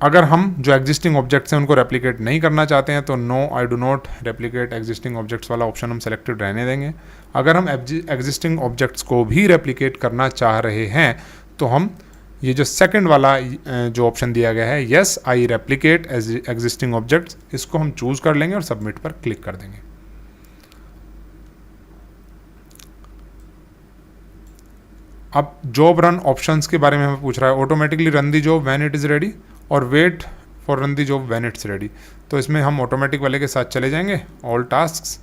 अगर हम जो एग्जिस्टिंग ऑब्जेक्ट्स हैं उनको रेप्लिकेट नहीं करना चाहते हैं तो no I do not replicate existing objects वाला ऑप्शन हम सेलेक्टेड रहने देंगे। अगर हम एग्जिस्टिंग ऑब्जेक्ट्स को भी रेप्लिकेट करना चाह रहे हैं तो हम ये जो सेकंड वाला जो ऑप्शन दिया गया है, yes I replicate existing objects, इसको हम चूज कर लेंगे और सबमिट पर क्लिक कर देंगे। अब जॉब रन ऑप्शंस के बारे में हमें पूछ रहा है, automatically run the job when it is ready और wait for run the job when it's ready. तो इसमें हम ऑटोमेटिक वाले के साथ चले जाएंगे, ऑल टास्क्स,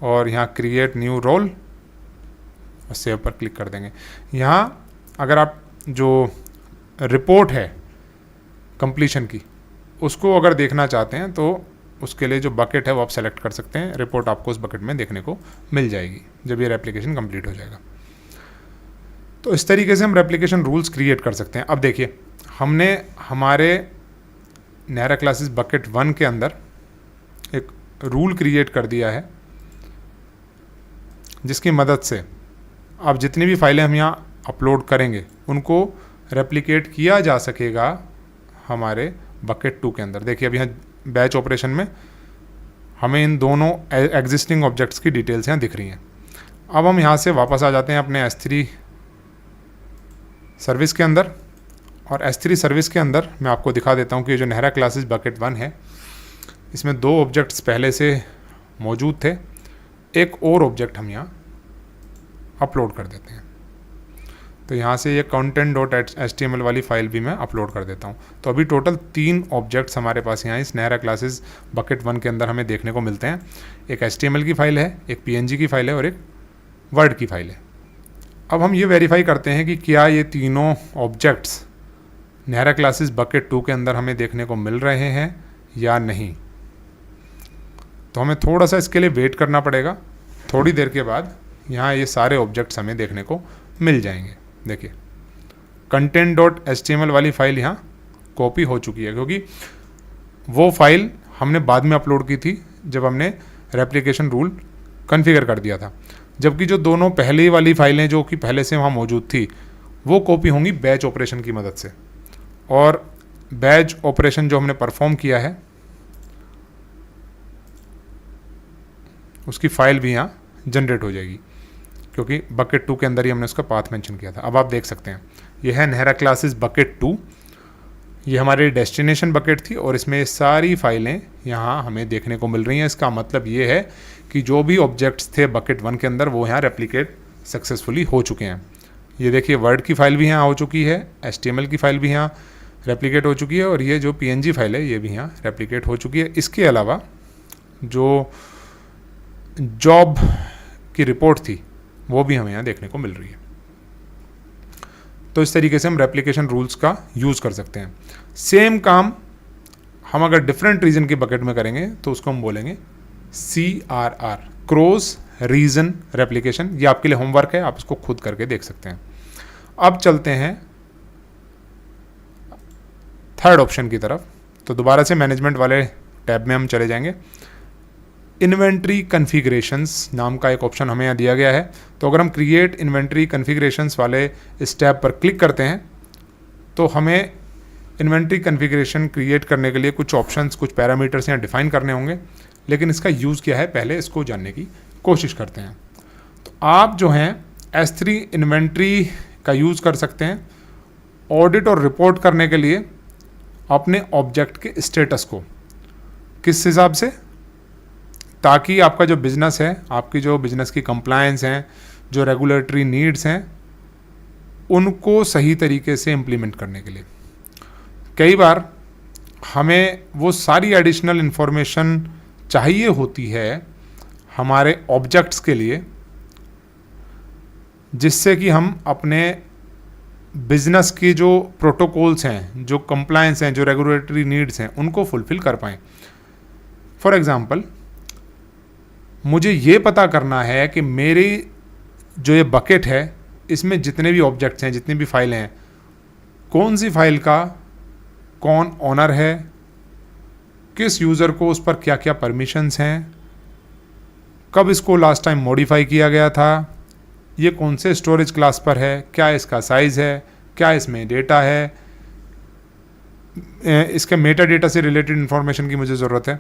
और यहाँ क्रिएट न्यू रोल और सेव पर क्लिक कर देंगे। यहाँ अगर आप जो रिपोर्ट है कंप्लीशन की उसको अगर देखना चाहते हैं तो उसके लिए जो बकेट है वो आप सेलेक्ट कर सकते हैं, रिपोर्ट आपको उस बकेट में देखने को मिल जाएगी जब ये रेप्लिकेशन कंप्लीट हो जाएगा। तो इस तरीके से हम रेप्लिकेशन रूल्स क्रिएट कर सकते हैं। अब देखिए, हमने हमारे नेहरा क्लासेस बकेट 1 के अंदर एक रूल क्रिएट कर दिया है जिसकी मदद से अब जितनी भी फाइलें हम यहाँ अपलोड करेंगे उनको रेप्लिकेट किया जा सकेगा हमारे बकेट 2 के अंदर। देखिए अब यहाँ बैच ऑपरेशन में हमें इन दोनों एग्जिस्टिंग ऑब्जेक्ट्स की डिटेल्स यहाँ दिख रही हैं। अब हम यहाँ से वापस आ जाते हैं अपने S3 सर्विस के अंदर, और S3 सर्विस के अंदर मैं आपको दिखा देता हूँ कि जो नेहरा क्लासेस बकेट 1 है इसमें 2 ऑब्जेक्ट्स पहले से मौजूद थे, एक और ऑब्जेक्ट हम यहाँ अपलोड कर देते हैं। तो यहाँ से ये content.html वाली फाइल भी मैं अपलोड कर देता हूँ। तो अभी टोटल 3 ऑब्जेक्ट्स हमारे पास यहाँ इस नेहरा क्लासेस बकेट 1 के अंदर हमें देखने को मिलते हैं। एक HTML की फाइल है, एक PNG की फाइल है और एक वर्ड की फाइल है। अब हम ये वेरीफाई करते हैं कि क्या ये तीनों ऑब्जेक्ट्स नेहरा क्लासेस बकेट 2 के अंदर हमें देखने को मिल रहे हैं या नहीं। तो हमें थोड़ा सा इसके लिए वेट करना पड़ेगा, थोड़ी देर के बाद यहाँ ये सारे ऑब्जेक्ट्स हमें देखने को मिल जाएंगे। देखिए content.html वाली फाइल यहाँ कॉपी हो चुकी है, क्योंकि वो फाइल हमने बाद में अपलोड की थी जब हमने रेप्लिकेशन रूल कॉन्फ़िगर कर दिया था, जबकि जो दोनों पहले वाली फाइलें जो कि पहले से वहाँ मौजूद थी वो कॉपी होंगी बैच ऑपरेशन की मदद से। और बैच ऑपरेशन जो हमने परफॉर्म किया है उसकी फाइल भी यहाँ जनरेट हो जाएगी, क्योंकि बकेट 2 के अंदर ही हमने उसका पाथ मेंशन किया था। अब आप देख सकते हैं ये है नेहरा क्लासेस बकेट 2, ये हमारी डेस्टिनेशन बकेट थी और इसमें सारी फाइलें यहाँ हमें देखने को मिल रही हैं। इसका मतलब ये है कि जो भी ऑब्जेक्ट्स थे बकेट 1 के अंदर वो यहाँ रेप्लिकेट सक्सेसफुली हो चुके हैं। ये देखिए वर्ड की फाइल भी यहाँ हो चुकी है, HTML की फाइल भी यहाँ रेप्लिकेट हो चुकी है और ये जो PNG फाइल है ये भी यहाँ रेप्लिकेट हो चुकी है। इसके अलावा जो जॉब की रिपोर्ट थी वो भी हमें यहाँ देखने को मिल रही है। तो इस तरीके से हम रेप्लिकेशन रूल्स का यूज़ कर सकते हैं। सेम काम हम अगर डिफरेंट रीजन के बकेट में करेंगे तो उसको हम बोलेंगे CRR, क्रॉस रीजन रेप्लिकेशन। ये आपके लिए होमवर्क है, आप इसको खुद करके देख सकते हैं। अब चलते हैं थर्ड ऑप्शन की तरफ। तो दोबारा से मैनेजमेंट वाले टैब में हम चले जाएंगे। इन्वेंट्री कन्फिग्रेशंस नाम का एक ऑप्शन हमें यहाँ दिया गया है। तो अगर हम क्रिएट इन्वेंट्री कन्फिग्रेशंस वाले इस टैब पर क्लिक करते हैं तो हमें इन्वेंट्री कन्फिग्रेशन क्रिएट करने के लिए कुछ ऑप्शंस, कुछ पैरामीटर्स यहाँ डिफाइन करने होंगे, लेकिन इसका यूज़ क्या है पहले इसको जानने की कोशिश करते हैं। तो आप जो हैं S3 इन्वेंट्री का यूज़ कर सकते हैं ऑडिट और रिपोर्ट करने के लिए अपने ऑब्जेक्ट के स्टेटस को। किस हिसाब से? ताकि आपका जो बिज़नेस है, आपकी जो बिज़नेस की कंप्लायंस हैं, जो रेगुलेटरी नीड्स हैं, उनको सही तरीके से इम्प्लीमेंट करने के लिए। कई बार हमें वो सारी एडिशनल इन्फॉर्मेशन चाहिए होती है हमारे ऑब्जेक्ट्स के लिए, जिससे कि हम अपने बिजनेस की जो प्रोटोकॉल्स हैं, जो कंप्लायंस हैं, जो रेगुलेटरी नीड्स हैं, उनको फुलफिल कर पाएँ। फॉर एग्ज़ाम्पल, मुझे ये पता करना है कि मेरी जो ये बकेट है इसमें जितने भी ऑब्जेक्ट्स हैं, जितनी भी फाइलें हैं, कौन सी फाइल का कौन ऑनर है, किस यूज़र को उस पर क्या क्या परमिशंस हैं, कब इसको लास्ट टाइम मॉडिफाई किया गया था, ये कौन से स्टोरेज क्लास पर है, क्या इसका साइज़ है, क्या इसमें डेटा है, इसके मेटा डेटा से रिलेटेड इन्फॉर्मेशन की मुझे ज़रूरत है।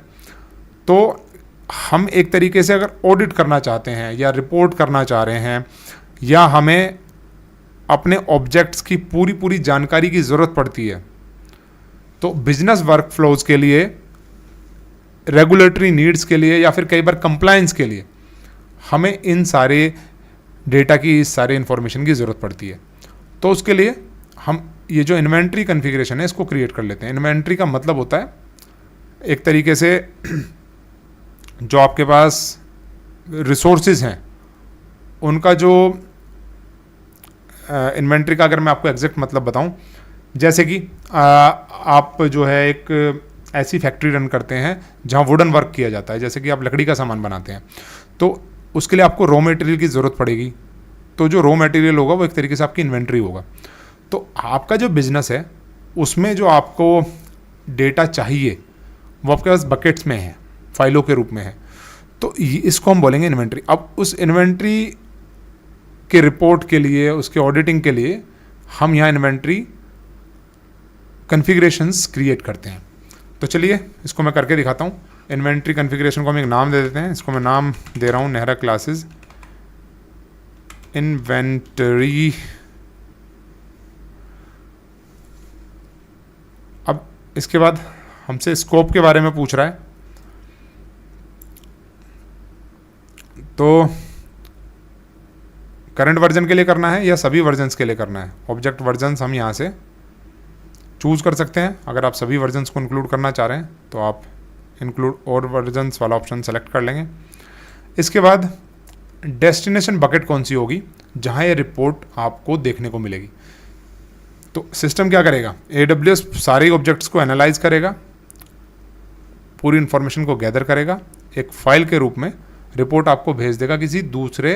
तो हम एक तरीके से अगर ऑडिट करना चाहते हैं या रिपोर्ट करना चाह रहे हैं, या हमें अपने ऑब्जेक्ट्स की पूरी पूरी जानकारी की ज़रूरत पड़ती है, तो बिजनेस वर्क फ्लोज के लिए, रेगुलेटरी नीड्स के लिए, या फिर कई बार कंप्लायंस के लिए हमें इन सारे डेटा की, इस सारे इन्फॉर्मेशन की ज़रूरत पड़ती है। तो उसके लिए हम ये जो इन्वेंट्री कॉन्फ़िगरेशन है इसको क्रिएट कर लेते हैं। इन्वेंट्री का मतलब होता है एक तरीके से जो आपके पास रिसोर्सेज हैं उनका जो इन्वेंट्री का अगर मैं आपको एग्जैक्ट मतलब बताऊं, जैसे कि आप जो है एक ऐसी फैक्ट्री रन करते हैं जहां वुडन वर्क किया जाता है, जैसे कि आप लकड़ी का सामान बनाते हैं, तो उसके लिए आपको रॉ मटेरियल की ज़रूरत पड़ेगी। तो जो रॉ मटेरियल होगा वो एक तरीके से आपकी इन्वेंट्री होगा। तो आपका जो बिजनेस है उसमें जो आपको डेटा चाहिए वो आपके पास बकेट्स में है, फाइलों के रूप में है, तो इसको हम बोलेंगे इन्वेंट्री। अब उस इन्वेंट्री के रिपोर्ट के लिए, उसके ऑडिटिंग के लिए हम यहाँ इन्वेंट्री कॉन्फ़िगरेशंस क्रिएट करते हैं। तो चलिए इसको मैं करके दिखाता हूँ। इन्वेंट्री कॉन्फ़िगरेशन को हम एक नाम दे देते हैं। इसको मैं नाम दे रहा हूँ नेहरा क्लासेस इन्वेंटरी। अब इसके बाद हमसे स्कोप के बारे में पूछ रहा है, तो करंट वर्जन के लिए करना है या सभी वर्जन्स के लिए करना है। ऑब्जेक्ट वर्जन्स हम यहाँ से चूज़ कर सकते हैं। अगर आप सभी वर्जन्स को इंक्लूड करना चाह रहे हैं तो आप इंक्लूड और वर्जन्स वाला ऑप्शन सेलेक्ट कर लेंगे। इसके बाद डेस्टिनेशन बकेट कौन सी होगी जहाँ ये रिपोर्ट आपको देखने को मिलेगी। तो सिस्टम क्या करेगा, AWS सारे ऑब्जेक्ट्स को एनालाइज करेगा, पूरी इंफॉर्मेशन को गैदर करेगा, एक फाइल के रूप में रिपोर्ट आपको भेज देगा किसी दूसरे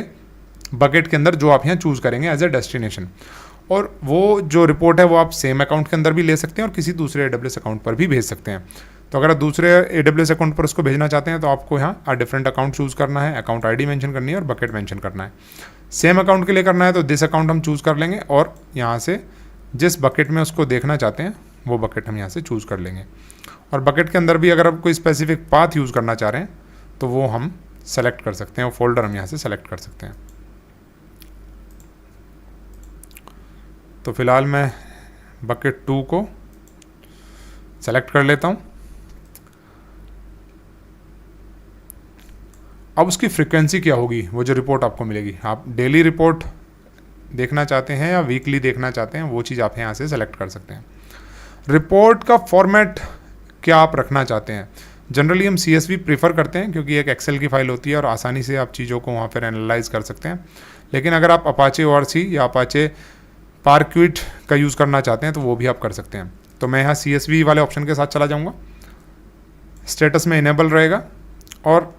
बकेट के अंदर जो आप यहाँ चूज़ करेंगे एज ए डेस्टिनेशन। और वो जो रिपोर्ट है वो आप सेम अकाउंट के अंदर भी ले सकते हैं और किसी दूसरे AWS अकाउंट पर भी भेज सकते हैं। तो अगर आप दूसरे AWS अकाउंट पर उसको भेजना चाहते हैं तो आपको यहाँ डिफरेंट अकाउंट चूज़ करना है, अकाउंट ID मेंशन करनी है और बकेट मेंशन करना है। सेम अकाउंट के लिए करना है तो दिस अकाउंट हम चूज़ कर लेंगे और यहाँ से जिस बकेट में उसको देखना चाहते हैं वो बकेट हम यहाँ से चूज़ कर लेंगे। और बकेट के अंदर भी अगर आप कोई स्पेसिफिक पाथ यूज़ करना चाह रहे हैं तो वो हम सेलेक्ट कर सकते हैं, वो फोल्डर हम यहाँ से सेलेक्ट कर सकते हैं। तो फिलहाल मैं बकेट 2 को सेलेक्ट कर लेता हूँ। अब उसकी फ्रीक्वेंसी क्या होगी, वो जो रिपोर्ट आपको मिलेगी, आप डेली रिपोर्ट देखना चाहते हैं या वीकली देखना चाहते हैं, वो चीज़ आप यहाँ से सेलेक्ट कर सकते हैं। रिपोर्ट का फॉर्मेट क्या आप रखना चाहते हैं। जनरली हम CSV प्रीफर करते हैं क्योंकि एक एक्सेल की फाइल होती है और आसानी से आप चीज़ों को वहाँ पर एनालाइज कर सकते हैं। लेकिन अगर आप अपाचे ORC या अपाचे पार्क्विट का यूज़ करना चाहते हैं तो वो भी आप कर सकते हैं। तो मैं यहाँ CSV वाले ऑप्शन के साथ चला जाऊँगा, स्टेटस में इनेबल रहेगा। और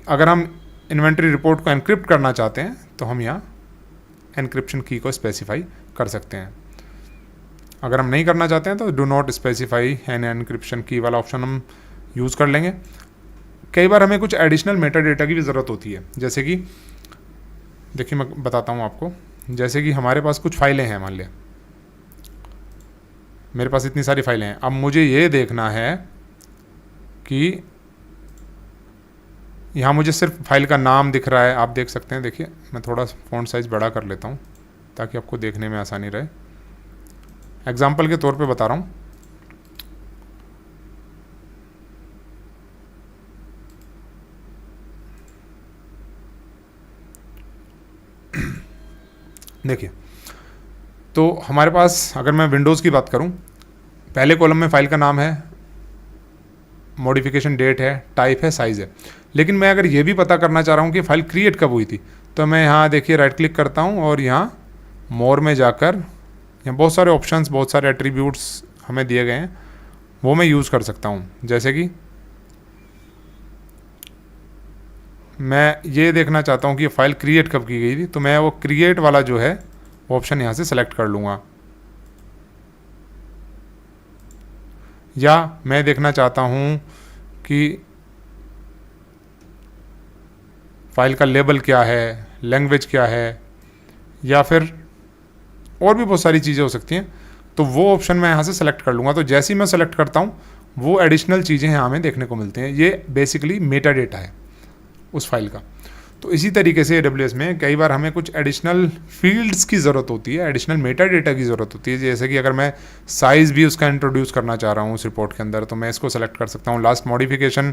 अगर हम इन्वेंट्री रिपोर्ट को एनक्रिप्ट करना चाहते हैं तो हम यहाँ एनक्रिप्शन की को स्पेसिफाई कर सकते हैं। अगर हम नहीं करना चाहते हैं तो do not specify an encryption key वाला ऑप्शन हम यूज़ कर लेंगे। कई बार हमें कुछ एडिशनल मेटा डेटा की भी ज़रूरत होती है, जैसे कि देखिए मैं बताता हूँ आपको। जैसे कि हमारे पास कुछ फाइलें हैं, मान लिया मेरे पास इतनी सारी फाइलें हैं। अब मुझे ये देखना है कि यहाँ मुझे सिर्फ फाइल का नाम दिख रहा है, आप देख सकते हैं। देखिए मैं थोड़ा फ़ॉन्ट साइज़ बड़ा कर लेता हूँ ताकि आपको देखने में आसानी रहे। एग्जाम्पल के तौर पे बता रहा हूँ। देखिए, तो हमारे पास अगर मैं विंडोज़ की बात करूं, पहले कॉलम में फ़ाइल का नाम है, मॉडिफिकेशन डेट है, टाइप है, साइज़ है। लेकिन मैं अगर ये भी पता करना चाह रहा हूँ कि फ़ाइल क्रिएट कब हुई थी, तो मैं यहाँ देखिए राइट क्लिक करता हूँ और यहाँ मोर में जाकर यहाँ बहुत सारे ऑप्शंस, बहुत सारे एट्रीब्यूट्स हमें दिए गए हैं, वो मैं यूज़ कर सकता हूँ। जैसे कि मैं ये देखना चाहता हूँ कि ये फ़ाइल क्रिएट कब की गई थी, तो मैं वो क्रिएट वाला जो है वो ऑप्शन यहाँ से सेलेक्ट कर लूँगा। या मैं देखना चाहता हूँ कि फ़ाइल का लेबल क्या है, लैंग्वेज क्या है, या फिर और भी बहुत सारी चीज़ें हो सकती हैं, तो वो ऑप्शन मैं यहाँ से सेलेक्ट कर लूँगा। तो जैसे ही मैं सेलेक्ट करता हूँ वो एडिशनल चीज़ें यहाँ हमें देखने को मिलती हैं। ये बेसिकली मेटा डेटा है उस फाइल का। तो इसी तरीके से AWS में कई बार हमें कुछ एडिशनल फील्ड्स की ज़रूरत होती है, एडिशनल मेटा डेटा की ज़रूरत होती है। जैसे कि अगर मैं साइज़ भी उसका इंट्रोड्यूस करना चाह रहा हूँ उस रिपोर्ट के अंदर, तो मैं इसको सेलेक्ट कर सकता हूँ। लास्ट मॉडिफिकेशन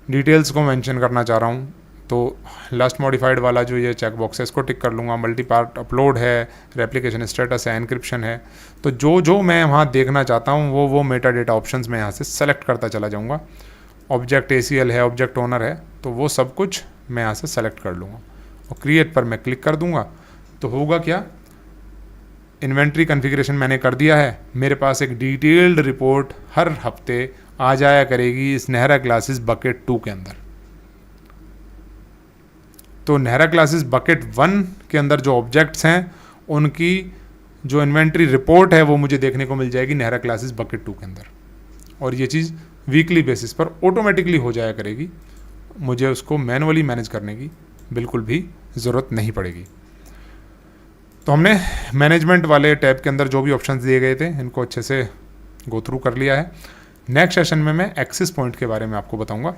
डिटेल्स को मेंशन करना चाह रहा हूँ, तो लास्ट मॉडिफाइड वाला जो ये चेक बॉक्स है इसको टिक कर लूँगा। मल्टी पार्ट अपलोड है, रेप्लिकेशन स्टेटस है, एनक्रिप्शन है। तो जो मैं वहाँ देखना चाहता हूँ वो मेटा डेटा ऑप्शंस मैं यहाँ से सेलेक्ट करता चला जाऊँगा। ऑब्जेक्ट ACL है, ऑब्जेक्ट ओनर है, तो वो सब कुछ मैं यहाँ से सेलेक्ट कर लूँगा और क्रिएट पर मैं क्लिक कर दूँगा। तो होगा क्या, इन्वेंट्री कॉन्फ़िगरेशन मैंने कर दिया है। मेरे पास एक डिटेल्ड रिपोर्ट हर हफ्ते आ जाया करेगी इस नेहरा क्लासेस बकेट 2 के अंदर। तो नेहरा क्लासेस बकेट 1 के अंदर जो ऑब्जेक्ट्स हैं उनकी जो इन्वेंट्री रिपोर्ट है वो मुझे देखने को मिल जाएगी नेहरा क्लासेस बकेट 2 के अंदर, और ये चीज़ वीकली बेसिस पर ऑटोमेटिकली हो जाया करेगी। मुझे उसको मैनुअली मैनेज करने की बिल्कुल भी ज़रूरत नहीं पड़ेगी। तो हमने मैनेजमेंट वाले टैब के अंदर जो भी ऑप्शंस दिए गए थे इनको अच्छे से गो थ्रू कर लिया है। नेक्स्ट सेशन में मैं एक्सेस पॉइंट के बारे में आपको बताऊंगा,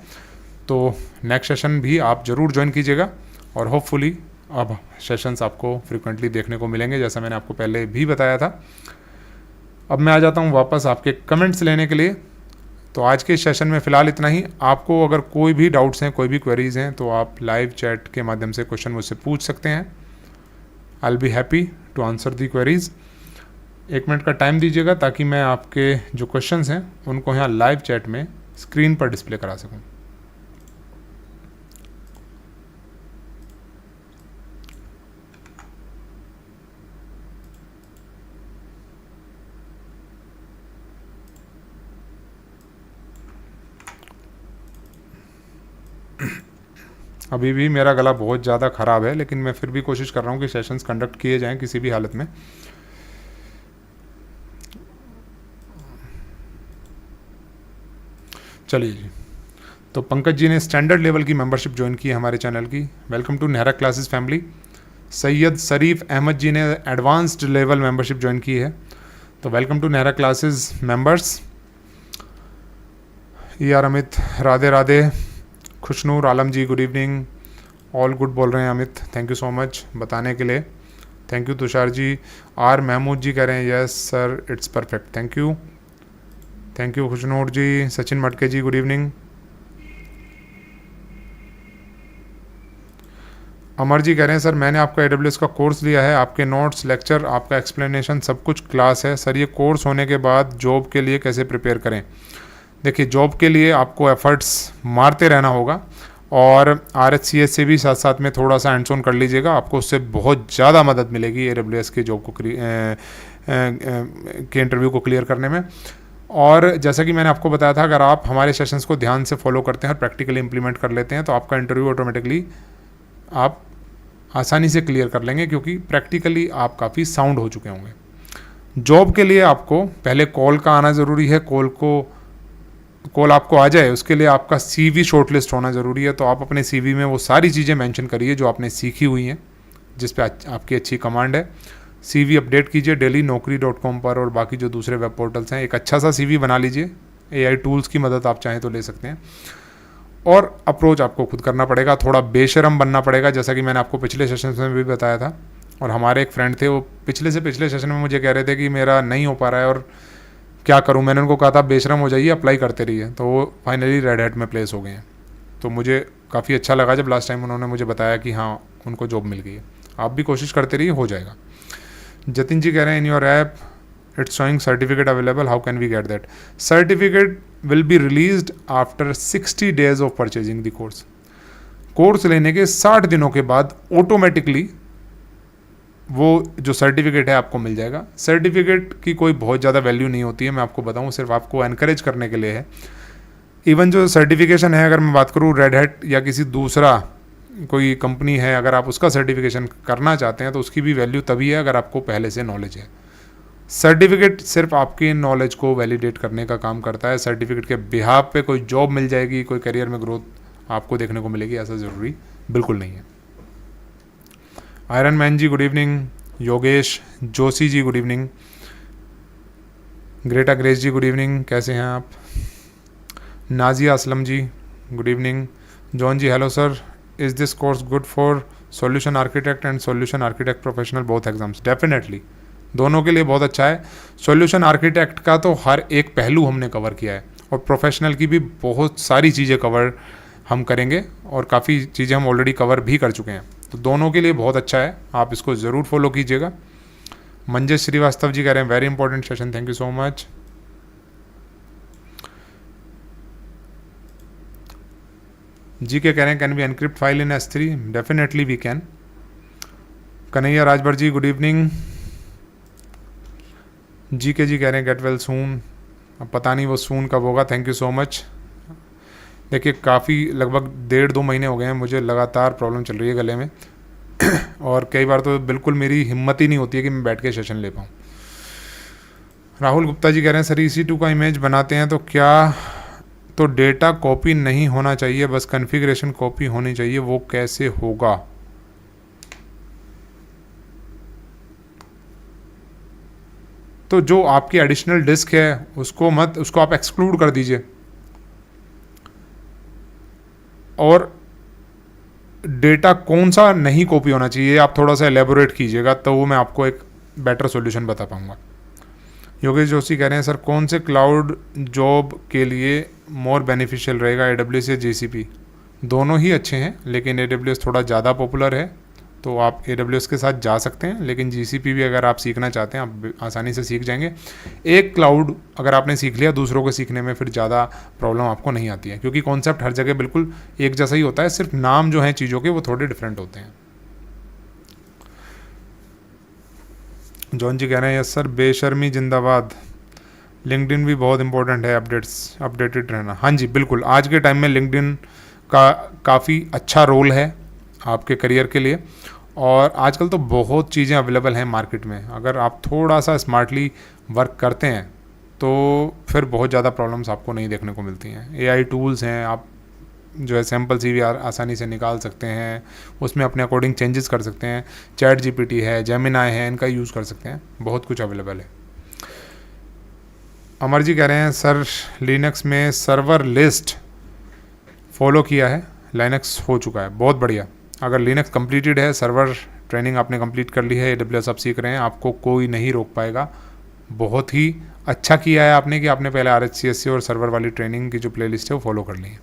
तो नेक्स्ट सेशन भी आप ज़रूर ज्वाइन कीजिएगा और होपफुली अब सेशंस आपको फ्रिक्वेंटली देखने को मिलेंगे, जैसा मैंने आपको पहले भी बताया था। अब मैं आ जाता हूँ वापस आपके कमेंट्स लेने के लिए। तो आज के सेशन में फ़िलहाल इतना ही। आपको अगर कोई भी डाउट्स हैं, कोई भी क्वेरीज़ हैं, तो आप लाइव चैट के माध्यम से क्वेश्चन मुझसे पूछ सकते हैं। I will be happy to answer the queries. 1 minute का टाइम दीजिएगा ताकि मैं आपके जो क्वेश्चंस हैं उनको यहाँ लाइव चैट में स्क्रीन पर डिस्प्ले करा सकूँ। अभी भी मेरा गला बहुत ज़्यादा ख़राब है, लेकिन मैं फिर भी कोशिश कर रहा हूँ कि सेशंस कंडक्ट किए जाएं किसी भी हालत में। चलिए जी, तो पंकज जी ने स्टैंडर्ड लेवल की मेंबरशिप ज्वाइन की है हमारे चैनल की। Welcome to Nehra classes family. Syed Sharif Ahmed ji ने एडवांस्ड लेवल मेंबरशिप ज्वाइन की है, तो welcome to Nehra classes members. यार Amit, Radhe Radhe. Khushnoor Alam ji, good evening. All good बोल रहे हैं Amit, thank you so much बताने के लिए। Thank you Tushar ji. R Mahmood ji कह रहे हैं yes sir it's perfect, thank you. Thank you Khushnoor ji. Sachin Matke ji, good evening. Amar ji कह रहे हैं सर मैंने आपका AWS का कोर्स लिया है, आपके नोट्स, लेक्चर, आपका एक्सप्लेनेशन सब कुछ क्लास है सर। ये कोर्स होने के बाद जॉब के लिए कैसे प्रिपेयर करें? देखिए, जॉब के लिए आपको एफर्ट्स मारते रहना होगा और RHCS से भी साथ साथ में थोड़ा सा हैंड्स ऑन कर लीजिएगा, आपको उससे बहुत ज़्यादा मदद मिलेगी AWS के जॉब को के इंटरव्यू को क्लियर करने में। और जैसा कि मैंने आपको बताया था, अगर आप हमारे सेशंस को ध्यान से फॉलो करते हैं और प्रैक्टिकली इंप्लीमेंट कर लेते हैं तो आपका इंटरव्यू ऑटोमेटिकली आप आसानी से क्लियर कर लेंगे, क्योंकि प्रैक्टिकली आप काफ़ी साउंड हो चुके होंगे। जॉब के लिए आपको पहले कॉल का आना ज़रूरी है। कॉल आपको आ जाए उसके लिए आपका CV शॉर्टलिस्ट होना ज़रूरी है। तो आप अपने CV में वो सारी चीज़ें मेंशन करिए जो आपने सीखी हुई हैं, जिस पे आपकी अच्छी कमांड है। CV अपडेट कीजिए डेली naukri.com पर और बाकी जो दूसरे वेब पोर्टल्स हैं। एक अच्छा सा CV बना लीजिए, AI टूल्स की मदद आप चाहें तो ले सकते हैं। और अप्रोच आपको खुद करना पड़ेगा, थोड़ा बेशरम बनना पड़ेगा, जैसा कि मैंने आपको पिछले सेशन में भी बताया था। और हमारे एक फ्रेंड थे, वो पिछले सेशन में मुझे कह रहे थे कि मेरा नहीं हो पा रहा है और क्या करूं। मैंने उनको कहा था बेशरम हो जाइए, अप्लाई करते रहिए। तो वो फाइनली रेड हैट में प्लेस हो गए हैं। तो मुझे काफ़ी अच्छा लगा जब लास्ट टाइम उन्होंने मुझे बताया कि हाँ उनको जॉब मिल गई है। आप भी कोशिश करते रहिए, हो जाएगा। जतिन जी कह रहे हैं in your app it's showing certificate available, how can we get that? Certificate will be released after 60 days of purchasing the course. Course लेने के 60 दिनों के बाद ऑटोमेटिकली वो जो सर्टिफिकेट है आपको मिल जाएगा। सर्टिफिकेट की कोई बहुत ज़्यादा वैल्यू नहीं होती है, मैं आपको बताऊं, सिर्फ आपको एनकरेज करने के लिए है। इवन जो सर्टिफिकेशन है, अगर मैं बात करूं रेड हैट या किसी दूसरा कोई कंपनी है, अगर आप उसका सर्टिफिकेशन करना चाहते हैं तो उसकी भी वैल्यू तभी है अगर आपको पहले से नॉलेज है। सर्टिफिकेट सिर्फ आपके नॉलेज को वैलिडेट करने का काम करता है। सर्टिफिकेट के बिहाफ पे कोई जॉब मिल जाएगी, कोई करियर में ग्रोथ आपको देखने को मिलेगी, ऐसा ज़रूरी बिल्कुल नहीं है। Iron Man ji good evening, Yogesh Joshi ji good evening, Greta Grace ji good evening, कैसे हैं आप? Nazia Aslam ji good evening, John ji hello sir, is this course good for solution architect and solution architect professional both exams? Definitely दोनों के लिए बहुत अच्छा है। सॉल्यूशन आर्किटेक्ट का तो हर एक पहलू हमने कवर किया है और प्रोफेशनल की भी बहुत सारी चीज़ें कवर हम करेंगे और काफ़ी चीज़ें हम ऑलरेडी कवर भी कर चुके हैं, तो दोनों के लिए बहुत अच्छा है, आप इसको ज़रूर फॉलो कीजिएगा। मंजेश श्रीवास्तव जी कह रहे हैं very important session, thank you so much. G K कह रहे हैं can we encrypt file in S3? Definitely we can. Kanhaiya Rajbhar ji good evening. G K ji कह रहे हैं गेट वेल सून, अब पता नहीं वो सून कब होगा, थैंक यू सो मच। देखिए काफ़ी लगभग 1.5-2 महीने हो गए हैं मुझे लगातार प्रॉब्लम चल रही है गले में और कई बार तो बिल्कुल मेरी हिम्मत ही नहीं होती है कि मैं बैठ के सेशन ले पाऊँ। राहुल गुप्ता जी कह रहे हैं सर EC2 का इमेज बनाते हैं तो क्या तो डेटा कॉपी नहीं होना चाहिए, बस कॉन्फ़िगरेशन कॉपी होनी चाहिए, वो कैसे होगा? तो जो आपकी एडिशनल डिस्क है उसको आप एक्सक्लूड कर दीजिए और डेटा कौन सा नहीं कॉपी होना चाहिए आप थोड़ा सा एलेबोरेट कीजिएगा, तो वो मैं आपको एक बेटर सॉल्यूशन बता पाऊंगा। योगेश जोशी कह रहे हैं सर कौन से क्लाउड जॉब के लिए मोर बेनिफिशियल रहेगा, AWS या GCP? दोनों ही अच्छे हैं, लेकिन AWS थोड़ा ज़्यादा पॉपुलर है तो आप AWS के साथ जा सकते हैं, लेकिन GCP भी अगर आप सीखना चाहते हैं आप आसानी से सीख जाएंगे। एक क्लाउड अगर आपने सीख लिया, दूसरों को सीखने में फिर ज़्यादा प्रॉब्लम आपको नहीं आती है, क्योंकि कॉन्सेप्ट हर जगह बिल्कुल एक जैसा ही होता है, सिर्फ नाम जो हैं चीज़ों के वो थोड़े डिफरेंट होते हैं। जॉन जी कह रहे हैं यस सर, बेशर्मी जिंदाबाद, लिंक्डइन भी बहुत इंपॉर्टेंट है, अपडेटेड रहना। हाँ जी बिल्कुल, आज के टाइम में लिंक्डइन का काफ़ी अच्छा रोल है आपके करियर के लिए और आजकल तो बहुत चीज़ें अवेलेबल हैं मार्केट में। अगर आप थोड़ा सा स्मार्टली वर्क करते हैं तो फिर बहुत ज़्यादा प्रॉब्लम्स आपको नहीं देखने को मिलती हैं। AI टूल्स हैं, आप जो है सैम्पल CV आसानी से निकाल सकते हैं, उसमें अपने अकॉर्डिंग चेंजेस कर सकते हैं। ChatGPT है, Gemini है, इनका यूज़ कर सकते हैं, बहुत कुछ अवेलेबल है। अमर जी कह रहे हैं सर लिनक्स में सर्वर लिस्ट फॉलो किया है, लाइनक्स हो चुका है, बहुत बढ़िया। अगर लिनक्स कंप्लीटेड है, सर्वर ट्रेनिंग आपने कंप्लीट कर ली है, AWS आप सीख रहे हैं, आपको कोई नहीं रोक पाएगा। बहुत ही अच्छा किया है आपने कि आपने पहले RHCSC और सर्वर वाली ट्रेनिंग की जो प्लेलिस्ट है वो फॉलो कर ली है।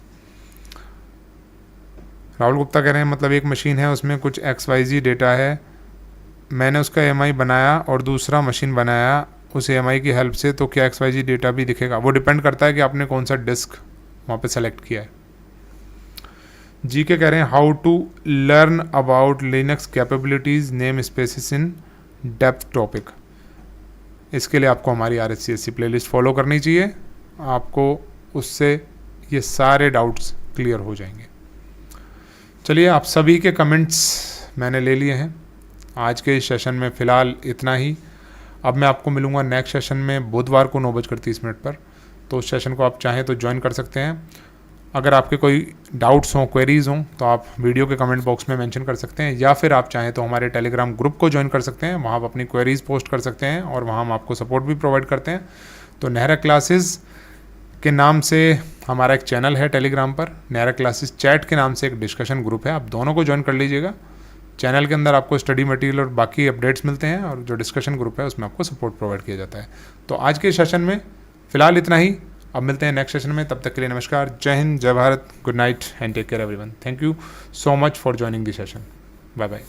राहुल गुप्ता कह रहे हैं मतलब एक मशीन है उसमें कुछ XYZ डेटा है, मैंने उसका AMI बनाया और दूसरा मशीन बनाया उस AMI की हेल्प से, तो क्या XYZ डेटा भी दिखेगा? वो डिपेंड करता है कि आपने कौन सा डिस्क वहाँ पे सेलेक्ट किया है। जी के कह रहे हैं how to learn about Linux capabilities namespaces in depth topic. इसके लिए आपको हमारी RHCSC प्लेलिस्ट फॉलो करनी चाहिए, आपको उससे ये सारे डाउट्स क्लियर हो जाएंगे। चलिए, आप सभी के कमेंट्स मैंने ले लिए हैं। आज के इस सेशन में फ़िलहाल इतना ही। अब मैं आपको मिलूँगा नेक्स्ट सेशन में बुधवार को 9:30 पर, तो उस सेशन को आप चाहें तो ज्वाइन कर सकते हैं। अगर आपके कोई डाउट्स हों, क्वेरीज़ हों, तो आप वीडियो के कमेंट बॉक्स में मेंशन कर सकते हैं, या फिर आप चाहें तो हमारे टेलीग्राम ग्रुप को ज्वाइन कर सकते हैं, वहाँ आप अपनी क्वेरीज़ पोस्ट कर सकते हैं और वहाँ हम आपको सपोर्ट भी प्रोवाइड करते हैं। तो नेहरा क्लासेस के नाम से हमारा एक चैनल है टेलीग्राम पर, नेहरा क्लासेस चैट के नाम से एक डिस्कशन ग्रुप है, आप दोनों को ज्वाइन कर लीजिएगा। चैनल के अंदर आपको स्टडी मटेरियल और बाकी अपडेट्स मिलते हैं, और जो डिस्कशन ग्रुप है उसमें आपको सपोर्ट प्रोवाइड किया जाता है। तो आज के सेशन में फ़िलहाल इतना ही, अब मिलते हैं नेक्स्ट सेशन में। तब तक के लिए नमस्कार, जय हिंद, जय Bharat, good night and take care everyone. Thank you so much for joining this session. Bye bye.